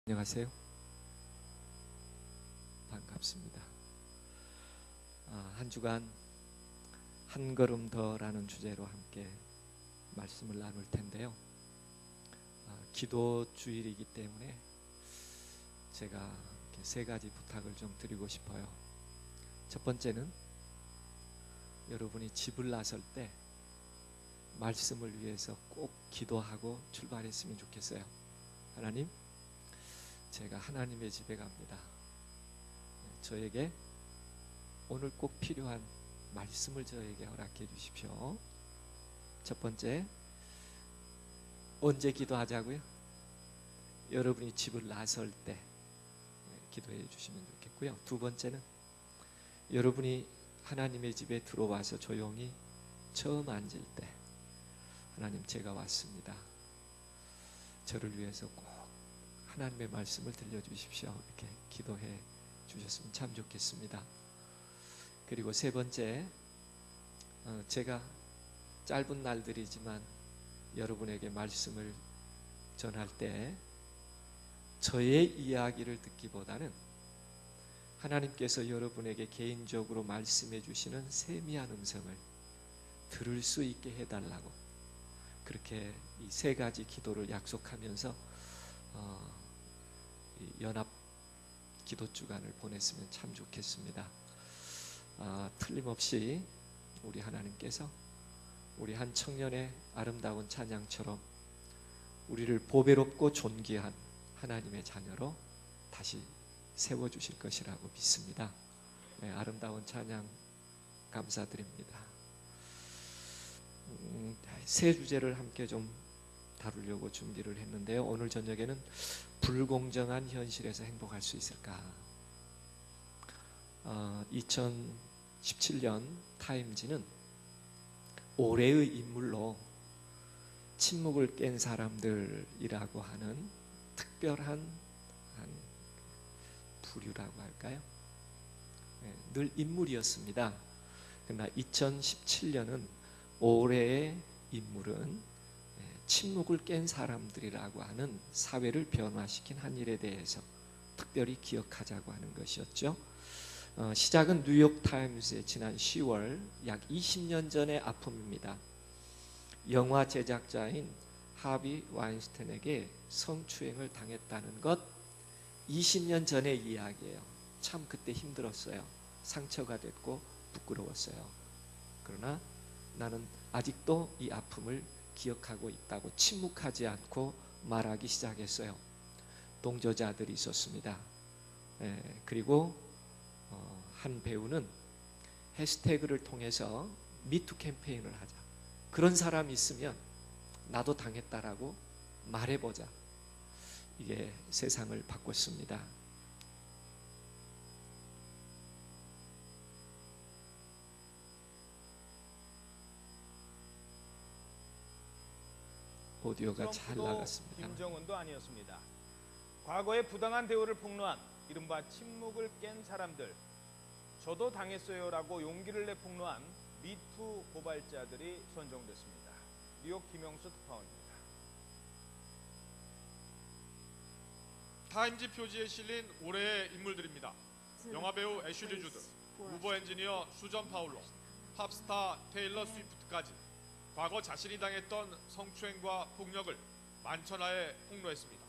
안녕하세요. 반갑습니다. 한 주간 한 걸음 더라는 주제로 함께 말씀을 나눌 텐데요. 기도 주일이기 때문에 제가 이렇게 세 가지 부탁을 좀 드리고 싶어요. 첫 번째는 여러분이 집을 나설 때 말씀을 위해서 꼭 기도하고 출발했으면 좋겠어요. 하나님, 제가 하나님의 집에 갑니다. 저에게 오늘 꼭 필요한 말씀을 저에게 허락해 주십시오. 첫 번째, 언제 기도하자고요? 여러분이 집을 나설 때 기도해 주시면 좋겠고요. 두 번째는 여러분이 하나님의 집에 들어와서 조용히 처음 앉을 때, 하나님, 제가 왔습니다. 저를 위해서 꼭 하나님의 말씀을 들려주십시오. 이렇게 기도해 주셨으면 참 좋겠습니다. 그리고 세 번째, 제가 짧은 날들이지만 여러분에게 말씀을 전할 때 저의 이야기를 듣기보다는 하나님께서 여러분에게 개인적으로 말씀해 주시는 세미한 음성을 들을 수 있게 해달라고, 그렇게 이 세 가지 기도를 약속하면서 연합 기도 주간을 보냈으면 참 좋겠습니다. 틀림없이 우리 하나님께서 우리 한 청년의 아름다운 찬양처럼 우리를 보배롭고 존귀한 하나님의 자녀로 다시 세워주실 것이라고 믿습니다. 네, 아름다운 찬양 감사드립니다. 세 주제를 함께 좀 다루려고 준비를 했는데요. 오늘 저녁에는 불공정한 현실에서 행복할 수 있을까? 2017년 타임지는 올해의 인물로 침묵을 깬 사람들이라고 하는 특별한 부류라고 할까요? 늘 인물이었습니다. 그러나 2017년은 올해의 인물은 침묵을 깬 사람들이라고 하는 사회를 변화시킨 한 일에 대해서 특별히 기억하자고 하는 것이었죠. 시작은 뉴욕타임스의 지난 10월 약 20년 전의 아픔입니다. 영화 제작자인 하비 와인스타인에게 성추행을 당했다는 것, 20년 전의 이야기예요. 참 그때 힘들었어요. 상처가 됐고 부끄러웠어요. 그러나 나는 아직도 이 아픔을 기억하고 있다고 침묵하지 않고 말하기 시작했어요. 동조자들이 있었습니다. 그리고 한 배우는 해시태그를 통해서 미투 캠페인을 하자, 그런 사람이 있으면 나도 당했다라고 말해보자, 이게 세상을 바꿨습니다. 오디오가 잘 나갔습니다. 김정은도 아니었습니다. 과거에 부당한 대우를 폭로한 이른바 침묵을 깬 사람들, 저도 당했어요라고 용기를 내 폭로한 미투 고발자들이 선정됐습니다. 뉴욕 김영수 특파원입니다. 타임지 표지에 실린 올해의 인물들입니다. 영화배우 애슐리 주드, 우버 엔지니어 수전 파울로, 팝스타 테일러 스위프트까지 과거 자신이 당했던 성추행과 폭력을 만천하에 폭로했습니다.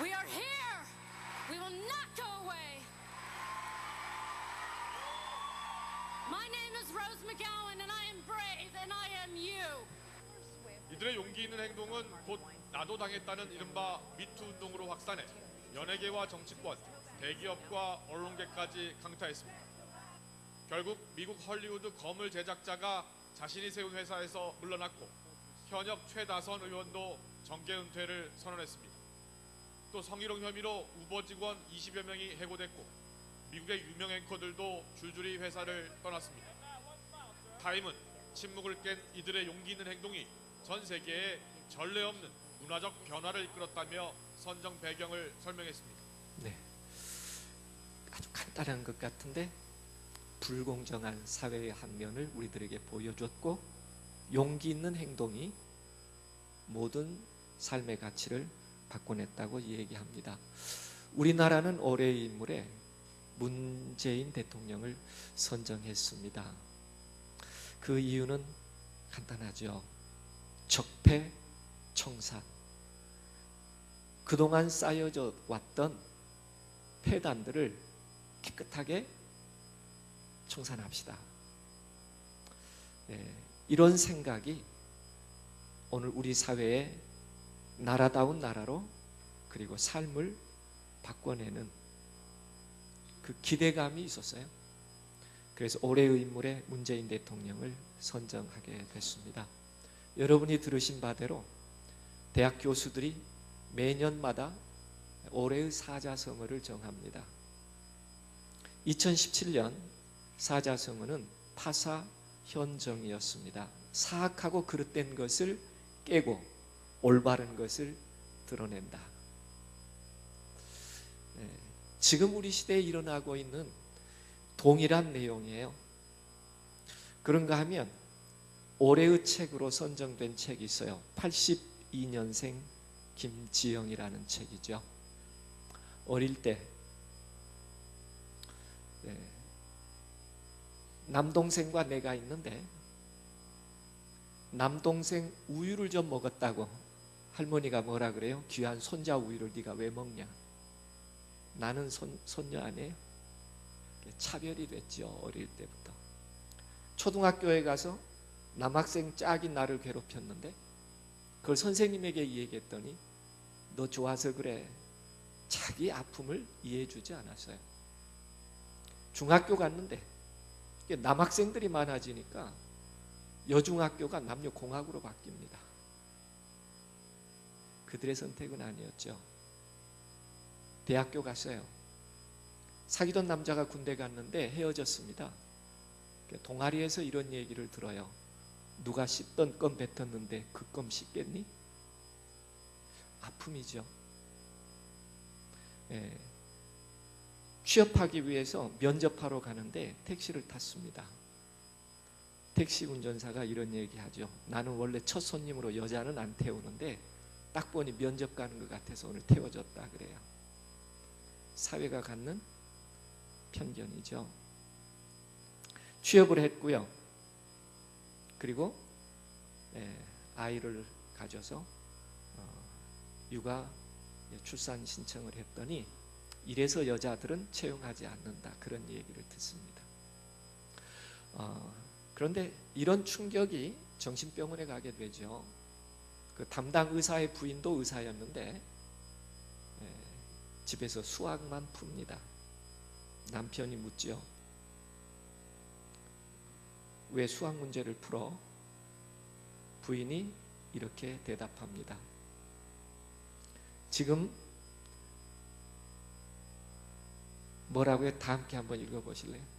We are here. We will not go away. My name is Rose McGowan and I am brave and I am you. 이들의 용기 있는 행동은 곧 나도 당했다는 이른바 미투 운동으로 확산해 연예계와 정치권, 대기업과 언론계까지 강타했습니다. 결국 미국 헐리우드 거물 제작자가 자신이 세운 회사에서 물러났고 현역 최다선 의원도 정계 은퇴를 선언했습니다. 또 성희롱 혐의로 우버 직원 20여 명이 해고됐고 미국의 유명 앵커들도 줄줄이 회사를 떠났습니다. 타임은 침묵을 깬 이들의 용기 있는 행동이 전 세계에 전례 없는 문화적 변화를 이끌었다며 선정 배경을 설명했습니다. 네, 아주 간단한 것 같은데 불공정한 사회의 한 면을 우리들에게 보여줬고, 용기 있는 행동이 모든 삶의 가치를 바꿔냈다고 얘기합니다. 우리나라는 올해의 인물에 문재인 대통령을 선정했습니다. 그 이유는 간단하죠. 적폐청산. 그동안 쌓여져 왔던 폐단들을 깨끗하게 청산합시다. 이런 생각이 오늘 우리 사회에 나라다운 나라로 그리고 삶을 바꿔내는 그 기대감이 있었어요. 그래서 올해의 인물에 문재인 대통령을 선정하게 됐습니다. 여러분이 들으신 바대로 대학 교수들이 매년마다 올해의 사자성어를 정합니다. 2017년 사자성어는 파사현정이었습니다. 사악하고 그릇된 것을 깨고 올바른 것을 드러낸다. 지금 우리 시대에 일어나고 있는 동일한 내용이에요. 그런가 하면 올해의 책으로 선정된 책이 있어요. 82년생 김지영이라는 책이죠. 어릴 때 남동생과 내가 있는데 남동생 우유를 좀 먹었다고 할머니가 뭐라 그래요? 귀한 손자 우유를 네가 왜 먹냐? 나는 손녀 아니에요? 차별이 됐죠. 어릴 때부터. 초등학교에 가서 남학생 짝이 나를 괴롭혔는데 그걸 선생님에게 얘기했더니 너 좋아서 그래. 자기 아픔을 이해해 주지 않았어요. 중학교 갔는데 남학생들이 많아지니까 여중학교가 남녀공학으로 바뀝니다. 그들의 선택은 아니었죠. 대학교 갔어요. 사귀던 남자가 군대 갔는데 헤어졌습니다. 동아리에서 이런 얘기를 들어요. 누가 씹던 껌 뱉었는데 그 껌 씹겠니? 아픔이죠. 취업하기 위해서 면접하러 가는데 택시를 탔습니다. 택시 운전사가 이런 얘기하죠. 나는 원래 첫 손님으로 여자는 안 태우는데 딱 보니 면접 가는 것 같아서 오늘 태워줬다 그래요. 사회가 갖는 편견이죠. 취업을 했고요. 그리고 아이를 가져서 육아 출산 신청을 했더니 이래서 여자들은 채용하지 않는다 그런 얘기를 듣습니다. 그런데 이런 충격이 정신병원에 가게 되죠. 그 담당 의사의 부인도 의사였는데 집에서 수학만 풉니다. 남편이 묻죠. 왜 수학 문제를 풀어? 부인이 이렇게 대답합니다. 지금 뭐라고요? 다 함께 한번 읽어보실래요?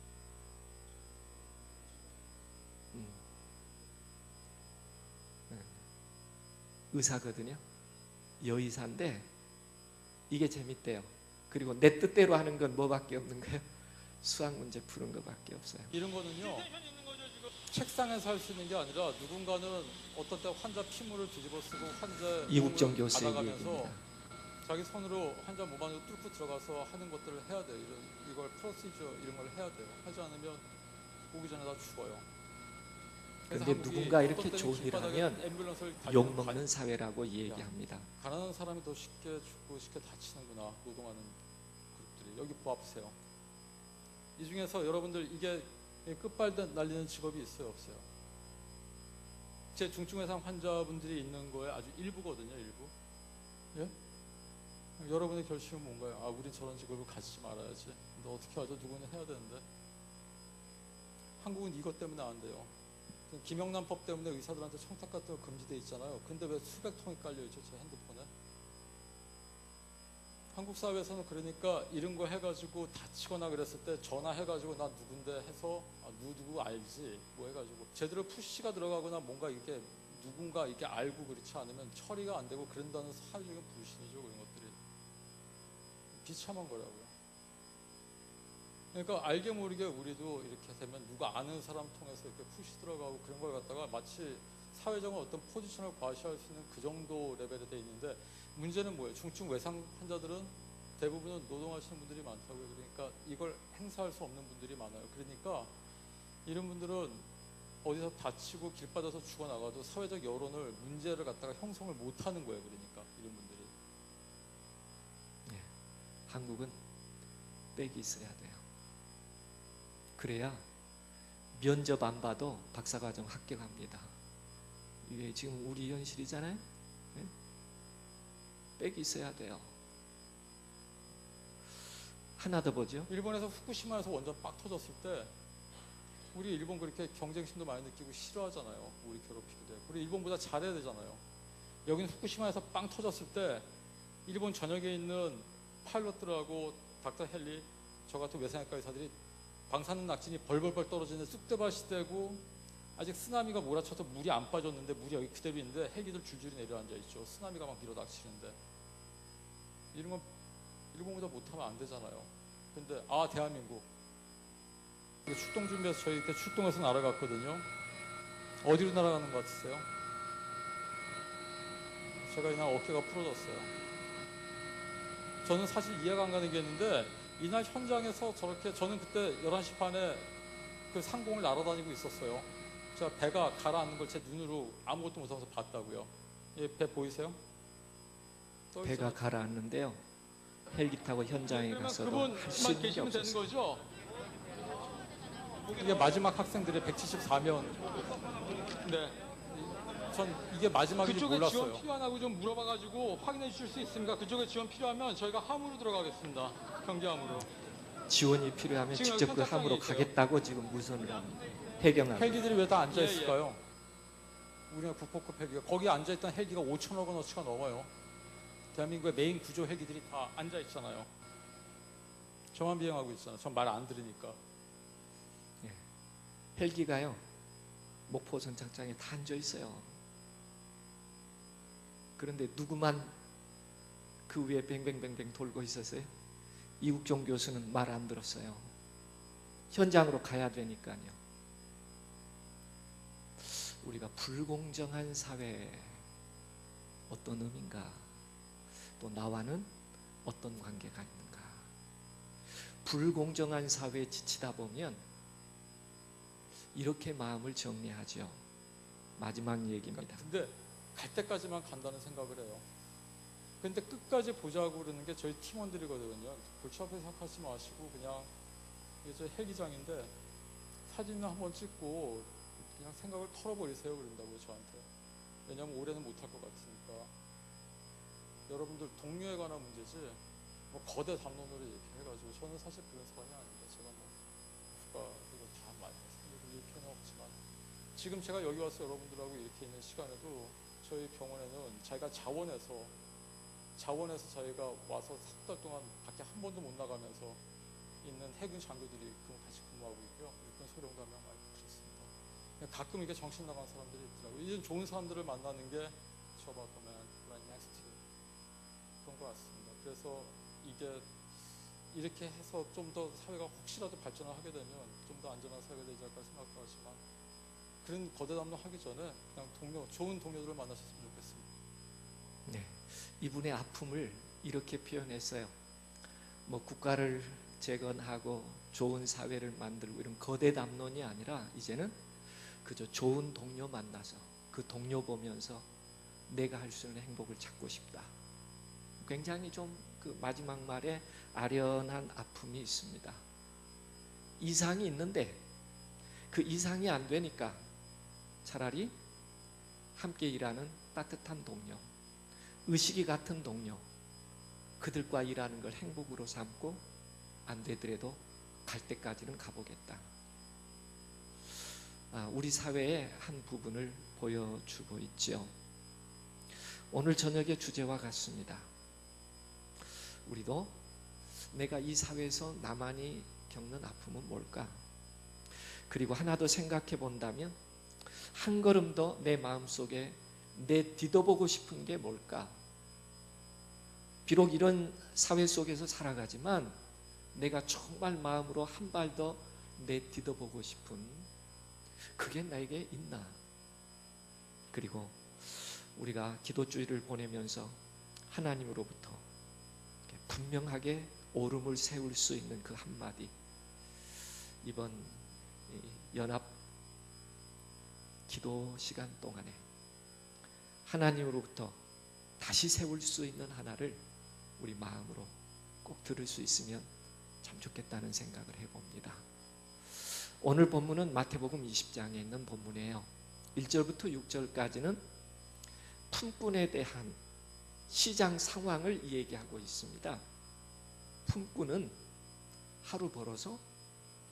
의사거든요. 여의사인데 이게 재밌대요. 그리고 내 뜻대로 하는 건 뭐밖에 없는 거예요? 수학 문제 푸는 것밖에 없어요. 이런 거는요, 책상에서 할 수 있는 게 아니라 누군가는 어떤 때 환자 피물을 뒤집어 쓰고 환자 이국정 교수의 받아가면서 얘기입니다. 자기 손으로 환자 몸 안으로 뚫고 들어가서 하는 것들을 해야 돼요. 이걸 프로시저 이런 걸 해야 돼요. 하지 않으면 오기 전에 다 죽어요. 그런데 누군가 이렇게 좋은 일을 하면 욕먹는 사회라고 얘기합니다. 가난한 사람이 더 쉽게 죽고 쉽게 다치는구나. 노동하는 그룹들이. 여기 보세요. 이 중에서 여러분들 이게 끝발 날리는 직업이 있어요, 없어요? 제 중증외상 환자분들이 있는 거에 아주 일부거든요, 일부. 예? 여러분의 결심은 뭔가요? 아, 우린 저런 직업을 가지지 말아야지. 근데 어떻게 하죠? 누구는 해야 되는데. 한국은 이것 때문에 안 돼요. 김영란법 때문에 의사들한테 청탁 같은 거 금지돼 있잖아요. 근데 왜 수백 통이 깔려 있죠, 제 핸드폰에? 한국 사회에서는 그러니까 이런 거 해가지고 다치거나 그랬을 때 전화해가지고 나 누군데 해서 누구 알지 뭐 해가지고 제대로 푸시가 들어가거나 뭔가 이게 누군가 이게 알고 그렇지 않으면 처리가 안 되고 그런다는 사회적인 불신이죠. 그런 것들이 비참한 거라고요. 그러니까 알게 모르게 우리도 이렇게 되면 누가 아는 사람 통해서 이렇게 푸시 들어가고 그런 걸 갖다가 마치 사회적인 어떤 포지션을 과시할 수 있는 그 정도 레벨에 돼 있는데 문제는 뭐예요? 중증 외상 환자들은 대부분은 노동하시는 분들이 많다고요. 그러니까 이걸 행사할 수 없는 분들이 많아요. 그러니까 이런 분들은 어디서 다치고 길바닥에서 죽어나가도 사회적 여론을 문제를 갖다가 형성을 못하는 거예요. 그러니까 이런 분들이. 네, 한국은 빽이 있어야 돼요. 그래야 면접 안 봐도 박사과정 합격합니다. 이게 지금 우리 현실이잖아요. 네? 빽이 있어야 돼요. 하나 더 보죠. 일본에서 후쿠시마에서 원전 빡 터졌을 때 우리 일본 그렇게 경쟁심도 많이 느끼고 싫어하잖아요. 우리 괴롭히기도 해. 우리 일본보다 잘해야 되잖아요. 여기는 후쿠시마에서 빵 터졌을 때 일본 전역에 있는 파일럿들하고 닥터 헬리, 저 같은 외상외과 의사들이 방사능 낙진이 벌벌벌 떨어지는데 쑥대밭이 되고 아직 쓰나미가 몰아쳐서 물이 안 빠졌는데 물이 여기 그대로 있는데 헬기들 줄줄이 내려앉아 있죠. 쓰나미가 막 밀어닥치는데 이런 건 일본보다 못하면 안 되잖아요. 근데 대한민국 출동 준비해서 저희 이렇게 출동해서 날아갔거든요. 어디로 날아가는 것 같으세요? 제가 이날 어깨가 부러졌어요. 저는 사실 이해가 안 가는 게 있는데 이날 현장에서 저렇게 저는 그때 11시 반에 그 상공을 날아다니고 있었어요. 제가 배가 가라앉는 걸 제 눈으로 아무것도 못하면서 봤다고요. 배 보이세요? 배가 가라앉는데요. 헬기 타고 현장에 가서도 할 수 있는 게 없었어요. 거죠? 이게 마지막 학생들의 174명. 네. 전 이게 마지막인지 그쪽에 몰랐어요. 지원 필요하냐고 좀 물어봐가지고 확인해 주실 수 있습니까? 그쪽에 지원 필요하면 저희가 함으로 들어가겠습니다. 경계함으로. 지원이 필요하면 지금 직접 그 현장에 함으로 있어요. 가겠다고 지금 무선을 합니다. 해경합니다. 헬기들이 왜 다 앉아 예, 있을까요? 우리나라 국보급 헬기가 거기 앉아 있던 헬기가 5천억 원어치가 넘어요. 대한민국의 메인 구조 헬기들이 다 앉아 있잖아요. 저만 비행하고 있잖아요. 전 말 안 들으니까. 헬기가요 목포 선착장에 다 앉아 있어요. 그런데 누구만 그 위에 뱅뱅뱅뱅 돌고 있었어요? 이국종 교수는 말 안 들었어요. 현장으로 가야 되니까요. 우리가 불공정한 사회 어떤 의미인가? 또 나와는 어떤 관계가 있는가? 불공정한 사회에 지치다 보면 이렇게 마음을 정리하죠. 마지막 얘기입니다. 근데 갈 때까지만 간다는 생각을 해요. 근데 끝까지 보자고 그러는 게 저희 팀원들이거든요. 골치 아프게 생각하지 마시고 그냥 이게 저 헬기장인데 사진을 한번 찍고 그냥 생각을 털어버리세요 그런다고요 저한테. 왜냐하면 올해는 못할 것 같으니까. 여러분들 동료에 관한 문제지 뭐 거대 담론으로 이렇게 해가지고 저는 사실 그런 사람이 아닙니다. 제가 뭐 국가 이거 다 많이 살리고 이렇게는 없지만 지금 제가 여기 와서 여러분들하고 이렇게 있는 시간에도 저희 병원에는 자기가 자원해서 저희가 와서 3달 동안 밖에 한 번도 못 나가면서 있는 해군 장교들이 같이 근무하고 있고요. 일본 소령도 한 명 많이 그렇습니다. 가끔 이게 정신 나간 사람들이 있더라고요. 이런 좋은 사람들을 만나는 게 저바커맨, right next to you. 그런 것 같습니다. 그래서 이게 이렇게 해서 좀 더 사회가 혹시라도 발전을 하게 되면 좀 더 안전한 사회가 되지 않을까 생각도 하지만 그런 거대 담론 하기 전에 그냥 좋은 동료들을 만나셨으면 좋겠습니다. 네, 이분의 아픔을 이렇게 표현했어요. 뭐 국가를 재건하고 좋은 사회를 만들고 이런 거대 담론이 아니라 이제는 그저 좋은 동료 만나서 그 동료 보면서 내가 할 수 있는 행복을 찾고 싶다. 굉장히 좀 그 마지막 말에 아련한 아픔이 있습니다. 이상이 있는데 그 이상이 안 되니까 차라리 함께 일하는 따뜻한 동료, 의식이 같은 동료, 그들과 일하는 걸 행복으로 삼고 안 되더라도 갈 때까지는 가보겠다. 우리 사회의 한 부분을 보여주고 있죠. 오늘 저녁의 주제와 같습니다. 우리도 내가 이 사회에서 나만이 겪는 아픔은 뭘까? 그리고 하나 더 생각해 본다면 한 걸음 더 내 마음속에 내 뒤져보고 싶은 게 뭘까? 비록 이런 사회 속에서 살아가지만 내가 정말 마음으로 한 발 더 내 뒤져보고 싶은 그게 나에게 있나? 그리고 우리가 기도주의를 보내면서 하나님으로부터 분명하게 오름을 세울 수 있는 그 한마디, 이번 연합 기도 시간 동안에 하나님으로부터 다시 세울 수 있는 하나를 우리 마음으로 꼭 들을 수 있으면 참 좋겠다는 생각을 해봅니다. 오늘 본문은 마태복음 20장에 있는 본문이에요. 1절부터 6절까지는 품꾼에 대한 시장 상황을 얘기하고 있습니다. 품꾼은 하루 벌어서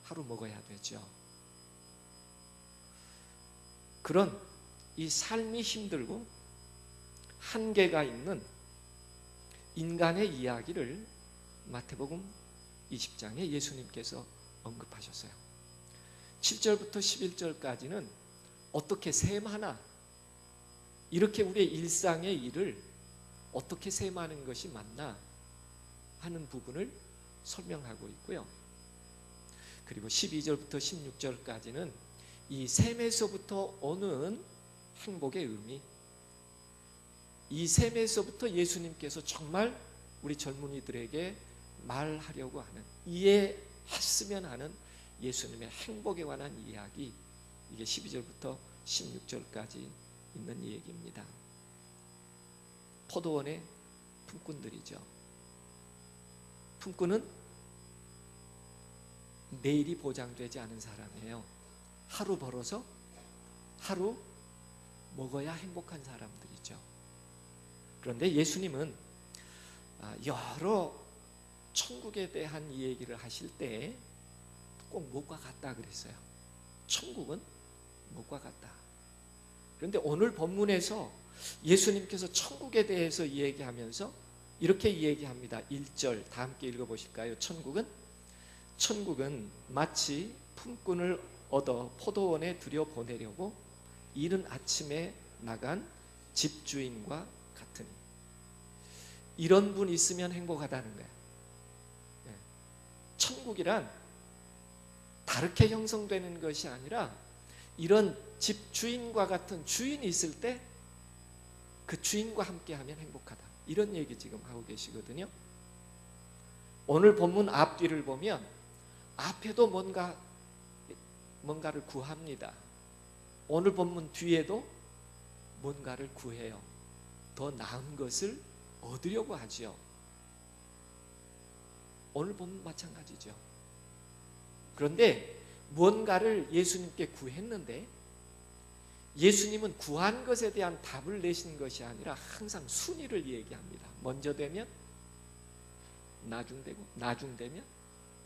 하루 먹어야 되죠. 그런 이 삶이 힘들고 한계가 있는 인간의 이야기를 마태복음 20장에 예수님께서 언급하셨어요. 7절부터 11절까지는 어떻게 셈 하나, 이렇게 우리의 일상의 일을 어떻게 셈하는 것이 맞나 하는 부분을 설명하고 있고요. 그리고 12절부터 16절까지는 이 셈에서부터 오는 행복의 의미, 이 셈에서부터 예수님께서 정말 우리 젊은이들에게 말하려고 하는, 이해했으면 하는 예수님의 행복에 관한 이야기, 이게 12절부터 16절까지 있는 얘기입니다. 포도원의 품꾼들이죠. 품꾼은 내일이 보장되지 않은 사람이에요. 하루 벌어서 하루 먹어야 행복한 사람들이죠. 그런데 예수님은 여러 천국에 대한 얘기를 하실 때 꼭 못과 같다 그랬어요. 천국은 못과 같다. 그런데 오늘 본문에서 예수님께서 천국에 대해서 얘기하면서 이렇게 얘기합니다. 1절 다 함께 읽어보실까요? 천국은 마치 품꾼을 얻어 포도원에 들여보내려고 이른 아침에 나간 집주인과 같으니. 이런 분 있으면 행복하다는 거예요. 천국이란 다르게 형성되는 것이 아니라 이런 집주인과 같은 주인이 있을 때 그 주인과 함께하면 행복하다, 이런 얘기 지금 하고 계시거든요. 오늘 본문 앞뒤를 보면 앞에도 뭔가를 구합니다. 오늘 본문 뒤에도 뭔가를 구해요. 더 나은 것을 얻으려고 하죠. 오늘 본문 마찬가지죠. 그런데 뭔가를 예수님께 구했는데 예수님은 구한 것에 대한 답을 내신 것이 아니라 항상 순위를 얘기합니다. 먼저 되면 나중 되고, 나중 되면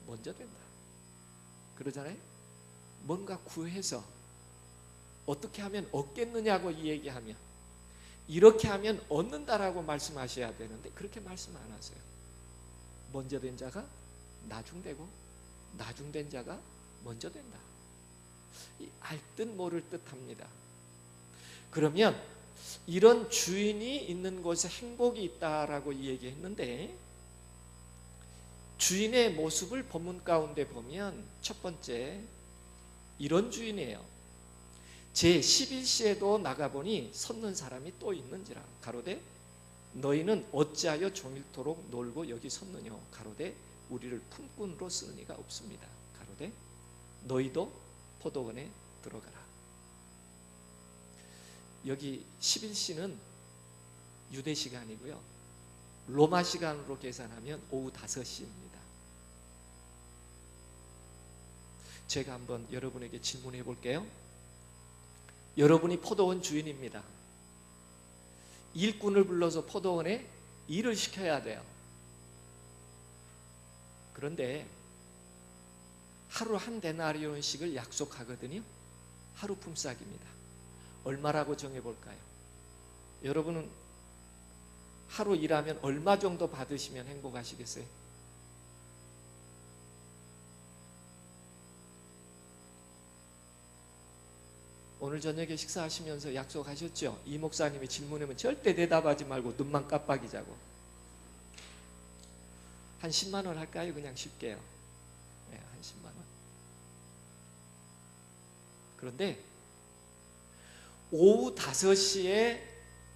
먼저 된다. 그러잖아요. 뭔가 구해서 어떻게 하면 얻겠느냐고 얘기하면, 이렇게 하면 얻는다라고 말씀하셔야 되는데 그렇게 말씀 안 하세요. 먼저 된 자가 나중 되고, 나중 된 자가 먼저 된다. 알 듯 모를 듯 합니다. 그러면 이런 주인이 있는 곳에 행복이 있다라고 얘기했는데, 주인의 모습을 본문 가운데 보면 첫 번째 이런 주인이에요. 제 11시에도 나가보니 섰는 사람이 또 있는지라. 가로되 너희는 어찌하여 종일토록 놀고 여기 섰느냐. 가로되 우리를 품꾼으로 쓰는 이가 없습니다. 가로되 너희도 포도원에 들어가라. 여기 11시는 유대 시간이고요. 로마 시간으로 계산하면 오후 5시입니다. 제가 한번 여러분에게 질문해 볼게요. 여러분이 포도원 주인입니다. 일꾼을 불러서 포도원에 일을 시켜야 돼요. 그런데 하루 한 데나리온씩을 약속하거든요. 하루 품삯입니다. 얼마라고 정해볼까요? 여러분은 하루 일하면 얼마 정도 받으시면 행복하시겠어요? 오늘 저녁에 식사하시면서 약속하셨죠? 이 목사님이 질문하면 절대 대답하지 말고 눈만 깜빡이자고. 한 10만 원 할까요? 그냥 쉽게요. 네, 한 10만 원. 그런데 오후 5시에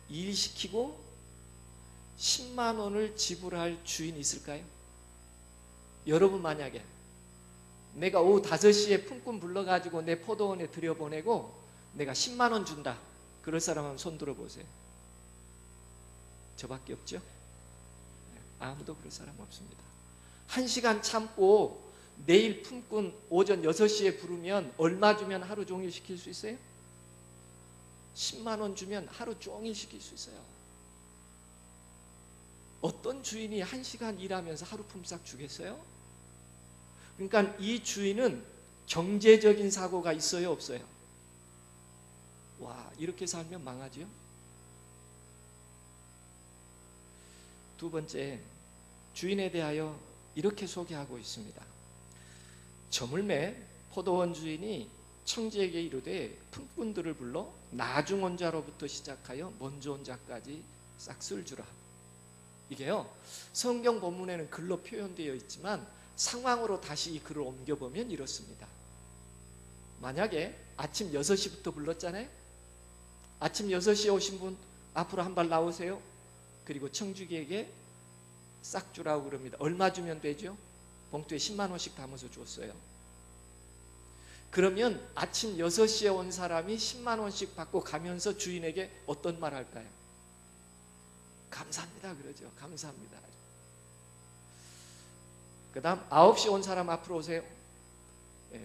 일 시키고 10만 원을 지불할 주인이 있을까요? 여러분 만약에 내가 오후 5시에 품꾼 불러가지고 내 포도원에 들여보내고 내가 10만 원 준다. 그럴 사람 한번 손 들어보세요. 저밖에 없죠? 아무도 그럴 사람 없습니다. 1시간 참고 내일 품꾼 오전 6시에 부르면 얼마 주면 하루 종일 시킬 수 있어요? 10만 원 주면 하루 종일 시킬 수 있어요. 어떤 주인이 1시간 일하면서 하루 품삯 주겠어요? 그러니까 이 주인은 경제적인 사고가 있어요, 없어요? 와, 이렇게 살면 망하죠? 두 번째, 주인에 대하여 이렇게 소개하고 있습니다. 저물매 포도원 주인이 청지에게 이르되 품꾼들을 불러 나중 온 자로부터 시작하여 먼저 온 자까지 싹쓸 주라. 이게요, 성경 본문에는 글로 표현되어 있지만 상황으로 다시 이 글을 옮겨보면 이렇습니다. 만약에 아침 6시부터 불렀잖아요. 아침 6시에 오신 분 앞으로 한 발 나오세요. 그리고 청주기에게 싹 주라고 그럽니다. 얼마 주면 되죠? 봉투에 10만 원씩 담아서 줬어요. 그러면 아침 6시에 온 사람이 10만 원씩 받고 가면서 주인에게 어떤 말 할까요? 감사합니다 그러죠. 감사합니다. 그 다음 9시 온 사람 앞으로 오세요.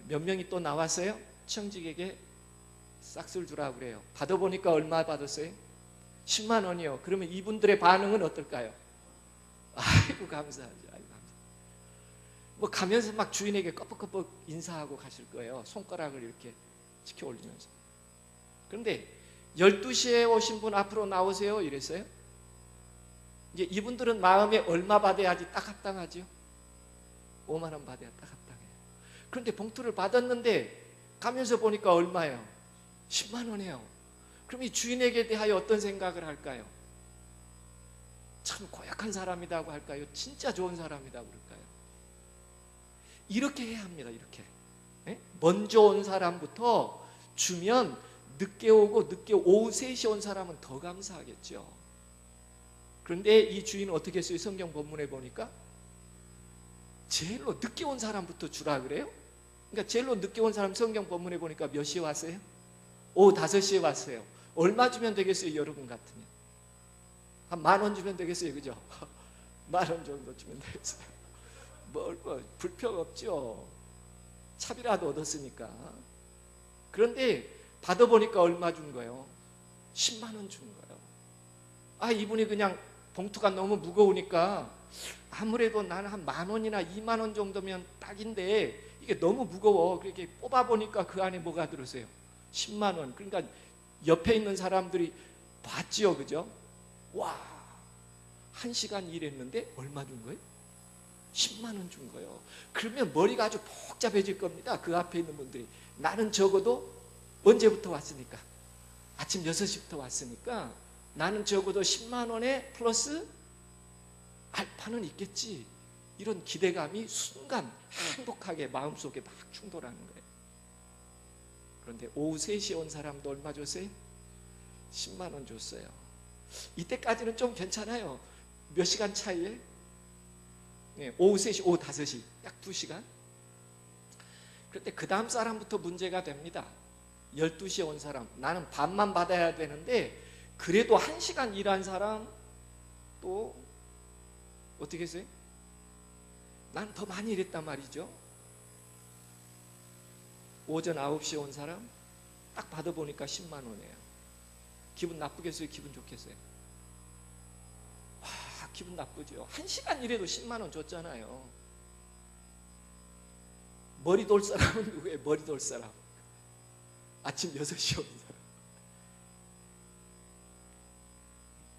몇 명이 또 나왔어요? 청직에게 싹쓸 주라고 그래요. 받아보니까 얼마 받았어요? 10만 원이요. 그러면 이분들의 반응은 어떨까요? 아이고 감사하죠. 아이고 감사. 뭐 가면서 막 주인에게 꺼벅꺼벅 인사하고 가실 거예요. 손가락을 이렇게 치켜 올리면서. 그런데 12시에 오신 분 앞으로 나오세요. 이랬어요. 이제 이분들은 마음에 얼마 받아야지 딱 합당하죠? 5만 원 받아야 딱 합당해요. 그런데 봉투를 받았는데 가면서 보니까 얼마예요? 10만 원이에요. 그럼 이 주인에게 대하여 어떤 생각을 할까요? 참 고약한 사람이라고 할까요? 진짜 좋은 사람이라고 그럴까요? 이렇게 해야 합니다. 이렇게. 먼저 온 사람부터 주면 늦게 오고 늦게 오후 3시에 온 사람은 더 감사하겠죠. 그런데 이 주인은 어떻게 했어요? 성경 본문에 보니까 제일로 늦게 온 사람부터 주라 그래요? 그러니까 제일로 늦게 온 사람 성경 본문에 보니까 몇 시에 왔어요? 오후 5시에 왔어요. 얼마 주면 되겠어요? 여러분 같으면 한 10,000원 주면 되겠어요, 그죠? 10,000원 정도 주면 되겠어요. 뭐 불평 없죠. 차비라도 얻었으니까. 그런데 받아보니까 얼마 준 거예요? 10만 원 준 거예요. 아, 이분이 그냥 봉투가 너무 무거우니까 아무래도 나는 한 10,000원이나 2만 원 정도면 딱인데 이게 너무 무거워. 그렇게 뽑아보니까 그 안에 뭐가 들었어요? 10만 원. 그러니까 옆에 있는 사람들이 봤지요, 그죠? 와, 1시간 일했는데 얼마 준 거예요? 10만 원 준 거예요. 그러면 머리가 아주 복잡해질 겁니다. 그 앞에 있는 분들이. 나는 적어도 언제부터 왔으니까? 아침 6시부터 왔으니까 나는 적어도 10만 원에 플러스 알파는 있겠지. 이런 기대감이 순간 행복하게 마음속에 막 충돌하는 거예요. 그런데 오후 3시에 온 사람도 얼마 줬어요? 10만 원 줬어요. 이때까지는 좀 괜찮아요. 몇 시간 차이에? 네, 오후 3시, 오후 5시, 약 2시간. 그런데 그 다음 사람부터 문제가 됩니다. 12시에 온 사람, 나는 반만 받아야 되는데 그래도 1시간 일한 사람 또 어떻게 했어요? 난 더 많이 일했단 말이죠. 오전 9시에 온 사람 딱 받아보니까 10만 원이에요. 기분 나쁘겠어요? 기분 좋겠어요? 와, 기분 나쁘죠. 1시간 일해도 10만 원 줬잖아요. 머리 돌 사람은 누구예요? 머리 돌 사람. 아침 6시에 온 사람.